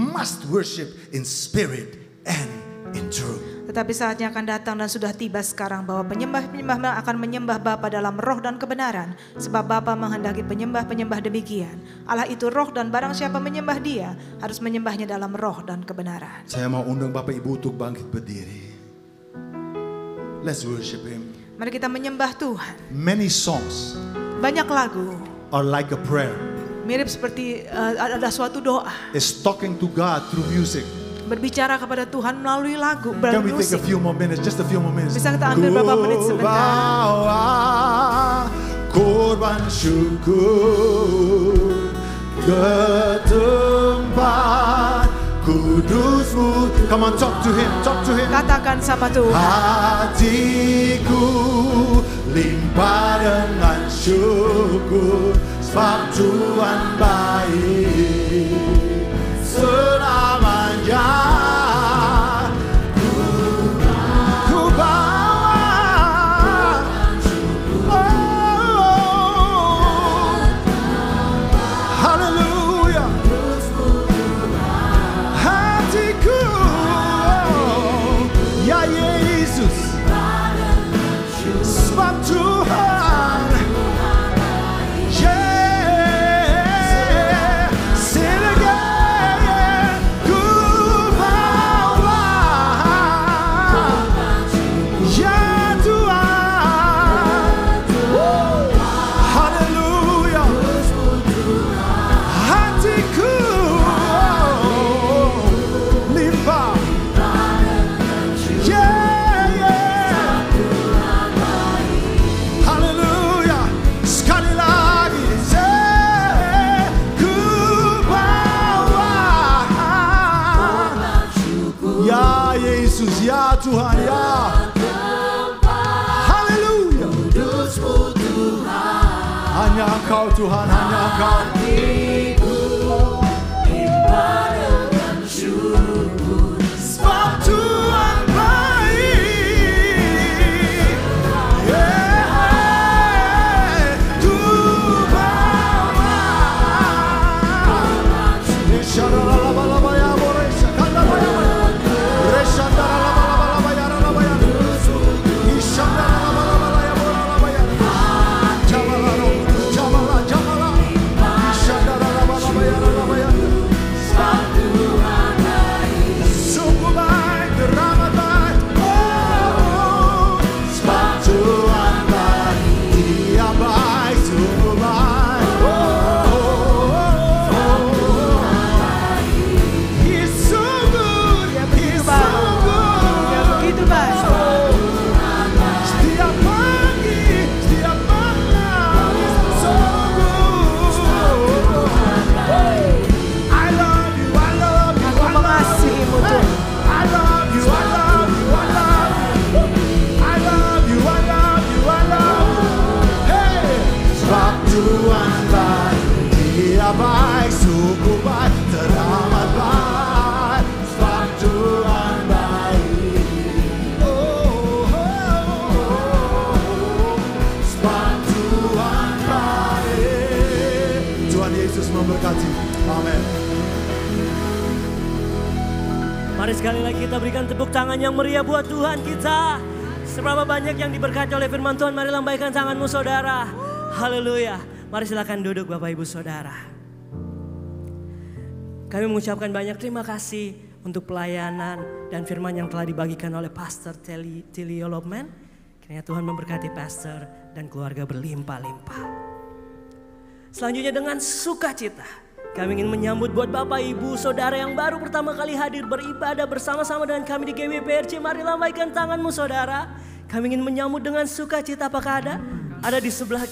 must worship in spirit and in truth. Tetapi saatnya akan datang dan sudah tiba sekarang bahwa penyembah-penyembah akan menyembah Bapa dalam roh dan kebenaran. Sebab Bapa menghendaki penyembah-penyembah demikian. Allah itu roh dan barang siapa menyembah Dia harus menyembahnya dalam roh dan kebenaran. Saya mau undang Bapak Ibu untuk bangkit berdiri. Let's worship Him. Mari kita menyembah Tuhan. Many songs banyak lagu are like a prayer. Mirip seperti ada suatu doa. It's talking to God through music. Berbicara kepada Tuhan melalui lagu, Can we take a few more minutes? Just a few more minutes. Bisa kita ambil beberapa menit sebentar. Korban syukur ke tempat kudus-Mu. Come on, talk to Him, talk to Him. Katakan sama Tuhan. Hatiku limpah dengan syukur, sebab Tuhan baik selamanya. Ku bawa haleluya hatiku, ya Yesus, sebab Tuhan, yeah, say it again. Ku bawa Tuhan ya. Haleluya. Hanya Engkau Tuhan, hanya Engkau. Sebab Tuhan baik. Tuhan baik, sungguh baik, teramat baik, sebab Tuhan baik. Sebab Tuhan baik. Tuhan Yesus memberkati. Amin. Mari sekali lagi kita berikan tepuk tangan yang meriah buat Tuhan kita. Seberapa banyak yang diberkati oleh firman Tuhan, mari lambaikan tanganmu saudara. Haleluya. Mari silakan duduk Bapak Ibu Saudara. Kami mengucapkan banyak terima kasih untuk pelayanan dan firman yang telah dibagikan oleh Pastor Tilly Olopman. Kiranya Tuhan memberkati Pastor dan keluarga berlimpah-limpah. Selanjutnya dengan sukacita kami ingin menyambut buat Bapak Ibu Saudara yang baru pertama kali hadir beribadah bersama-sama dengan kami di GBPRC. Mari lambaikan tanganmu saudara. Kami ingin menyambut dengan sukacita. Apakah ada? Ada di sebelah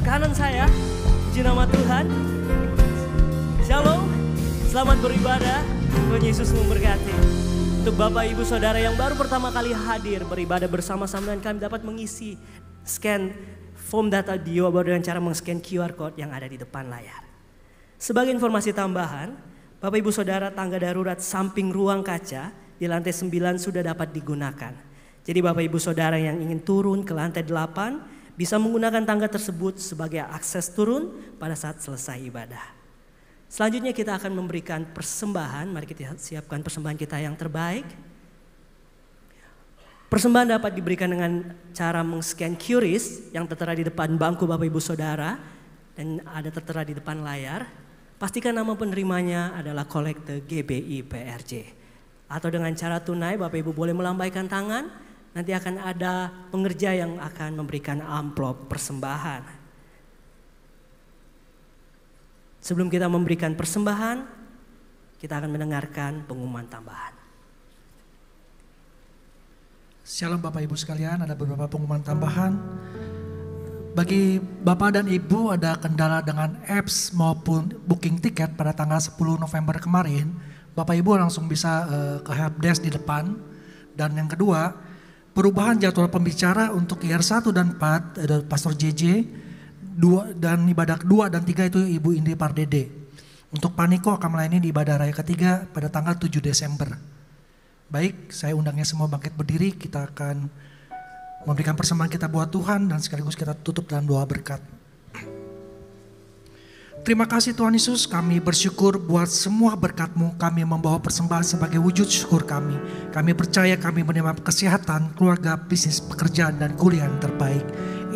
kanan saya. Puji nama Tuhan. Shalom. Selamat beribadah. Tuhan Yesus memberkati. Untuk Bapak Ibu Saudara yang baru pertama kali hadir beribadah bersama-sama dengan kami dapat mengisi scan form data Dio baru dengan cara meng-scan QR code yang ada di depan layar. Sebagai informasi tambahan, Bapak Ibu Saudara, tangga darurat samping ruang kaca di lantai 9 sudah dapat digunakan. Jadi Bapak Ibu Saudara yang ingin turun ke lantai 8 bisa menggunakan tangga tersebut sebagai akses turun pada saat selesai ibadah. Selanjutnya kita akan memberikan persembahan. Mari kita siapkan persembahan kita yang terbaik. Persembahan dapat diberikan dengan cara meng-scan QRIS yang tertera di depan bangku Bapak Ibu Saudara dan ada tertera di depan layar. Pastikan nama penerimanya adalah kolekte GBI PRJ. Atau dengan cara tunai Bapak Ibu boleh melambaikan tangan. Nanti akan ada pengerja yang akan memberikan amplop persembahan. Sebelum kita memberikan persembahan, kita akan mendengarkan pengumuman tambahan. Shalom Bapak Ibu sekalian, ada beberapa pengumuman tambahan. Bagi Bapak dan Ibu ada kendala dengan apps maupun booking tiket pada tanggal 10 November kemarin, Bapak Ibu langsung bisa ke helpdesk di depan. Dan yang kedua, perubahan jadwal pembicara untuk IR 1 dan 4 ada Pastor JJ, dan ibadah 2 dan 3 itu Ibu Indi Pardede. Untuk Paniko akan melayani di ibadah raya ketiga pada tanggal 7 Desember. Baik, saya undangnya semua bangkit berdiri, kita akan memberikan persembahan kita buat Tuhan dan sekaligus kita tutup dalam doa berkat. Terima kasih Tuhan Yesus, kami bersyukur buat semua berkat-Mu, kami membawa persembahan sebagai wujud syukur kami. Kami percaya kami menerima kesehatan, keluarga, bisnis, pekerjaan, dan kuliah yang terbaik.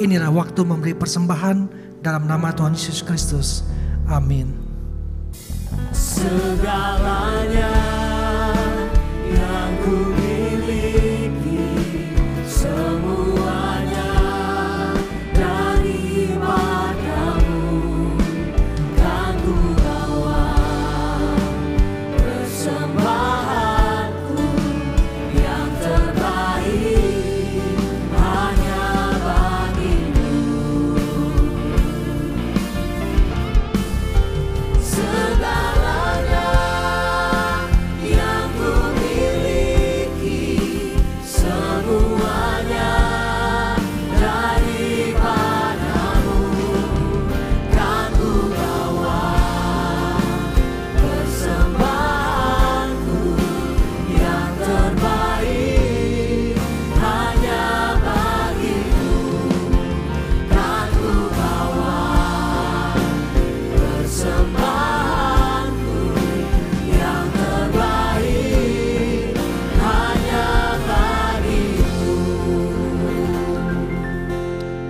Inilah waktu memberi persembahan dalam nama Tuhan Yesus Kristus. Amin. Segalanya yang ku miliki, semuanya daripada-Mu, kan ku bawa persembahanku yang terbaik hanya bagi-Mu. Segalanya yang ku miliki,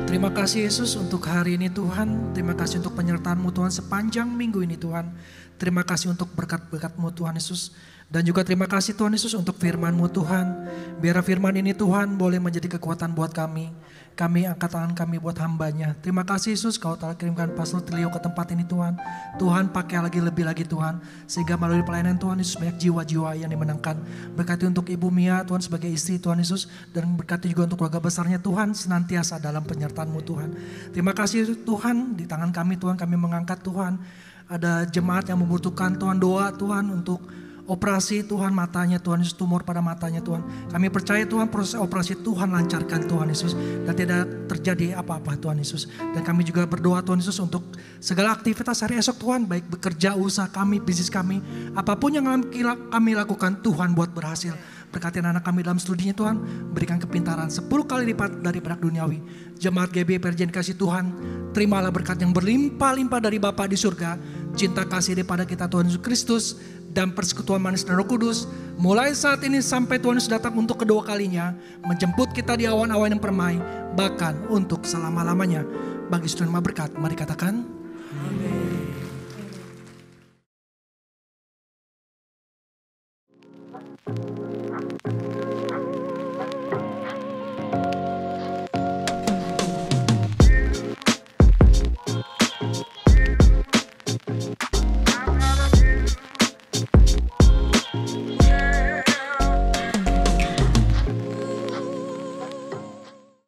Terima kasih Yesus untuk hari ini Tuhan. Terima kasih untuk penyertaan-Mu Tuhan sepanjang minggu ini Tuhan. Terima kasih untuk berkat-berkat-Mu Tuhan Yesus. Dan juga terima kasih Tuhan Yesus untuk firman-Mu Tuhan. Biar firman ini Tuhan boleh menjadi kekuatan buat kami. Kami angkat tangan kami buat hambanya. Terima kasih Yesus Kau telah kirimkan Pastor Tilio ke tempat ini Tuhan. Tuhan pakai lagi lebih lagi Tuhan. Sehingga melalui pelayanan Tuhan Yesus banyak jiwa-jiwa yang dimenangkan. Berkati untuk Ibu Mia Tuhan sebagai istri Tuhan Yesus. Dan berkati juga untuk keluarga besarnya Tuhan senantiasa dalam penyertaan-Mu Tuhan. Terima kasih Tuhan di tangan kami Tuhan kami mengangkat Tuhan. Ada jemaat yang membutuhkan Tuhan doa Tuhan untuk operasi Tuhan matanya Tuhan Yesus, tumor pada matanya Tuhan. Kami percaya Tuhan proses operasi Tuhan lancarkan Tuhan Yesus. Dan tidak terjadi apa-apa Tuhan Yesus. Dan kami juga berdoa Tuhan Yesus untuk segala aktivitas hari esok Tuhan. Baik bekerja, usaha kami, bisnis kami. Apapun yang kami lakukan Tuhan buat berhasil. Berkati anak kami dalam studinya Tuhan. Berikan kepintaran 10 kali lipat daripada duniawi. Jemaat GBI PRJ kasih Tuhan. Terimalah berkat yang berlimpah-limpah dari Bapa di surga. Cinta kasih daripada kita Tuhan Yesus Kristus. Dan persekutuan manis dan Roh Kudus mulai saat ini sampai Tuhan Yesus datang untuk kedua kalinya menjemput kita di awan-awan yang permai bahkan untuk selama-lamanya. Bagi saudara berkat, mari katakan amin.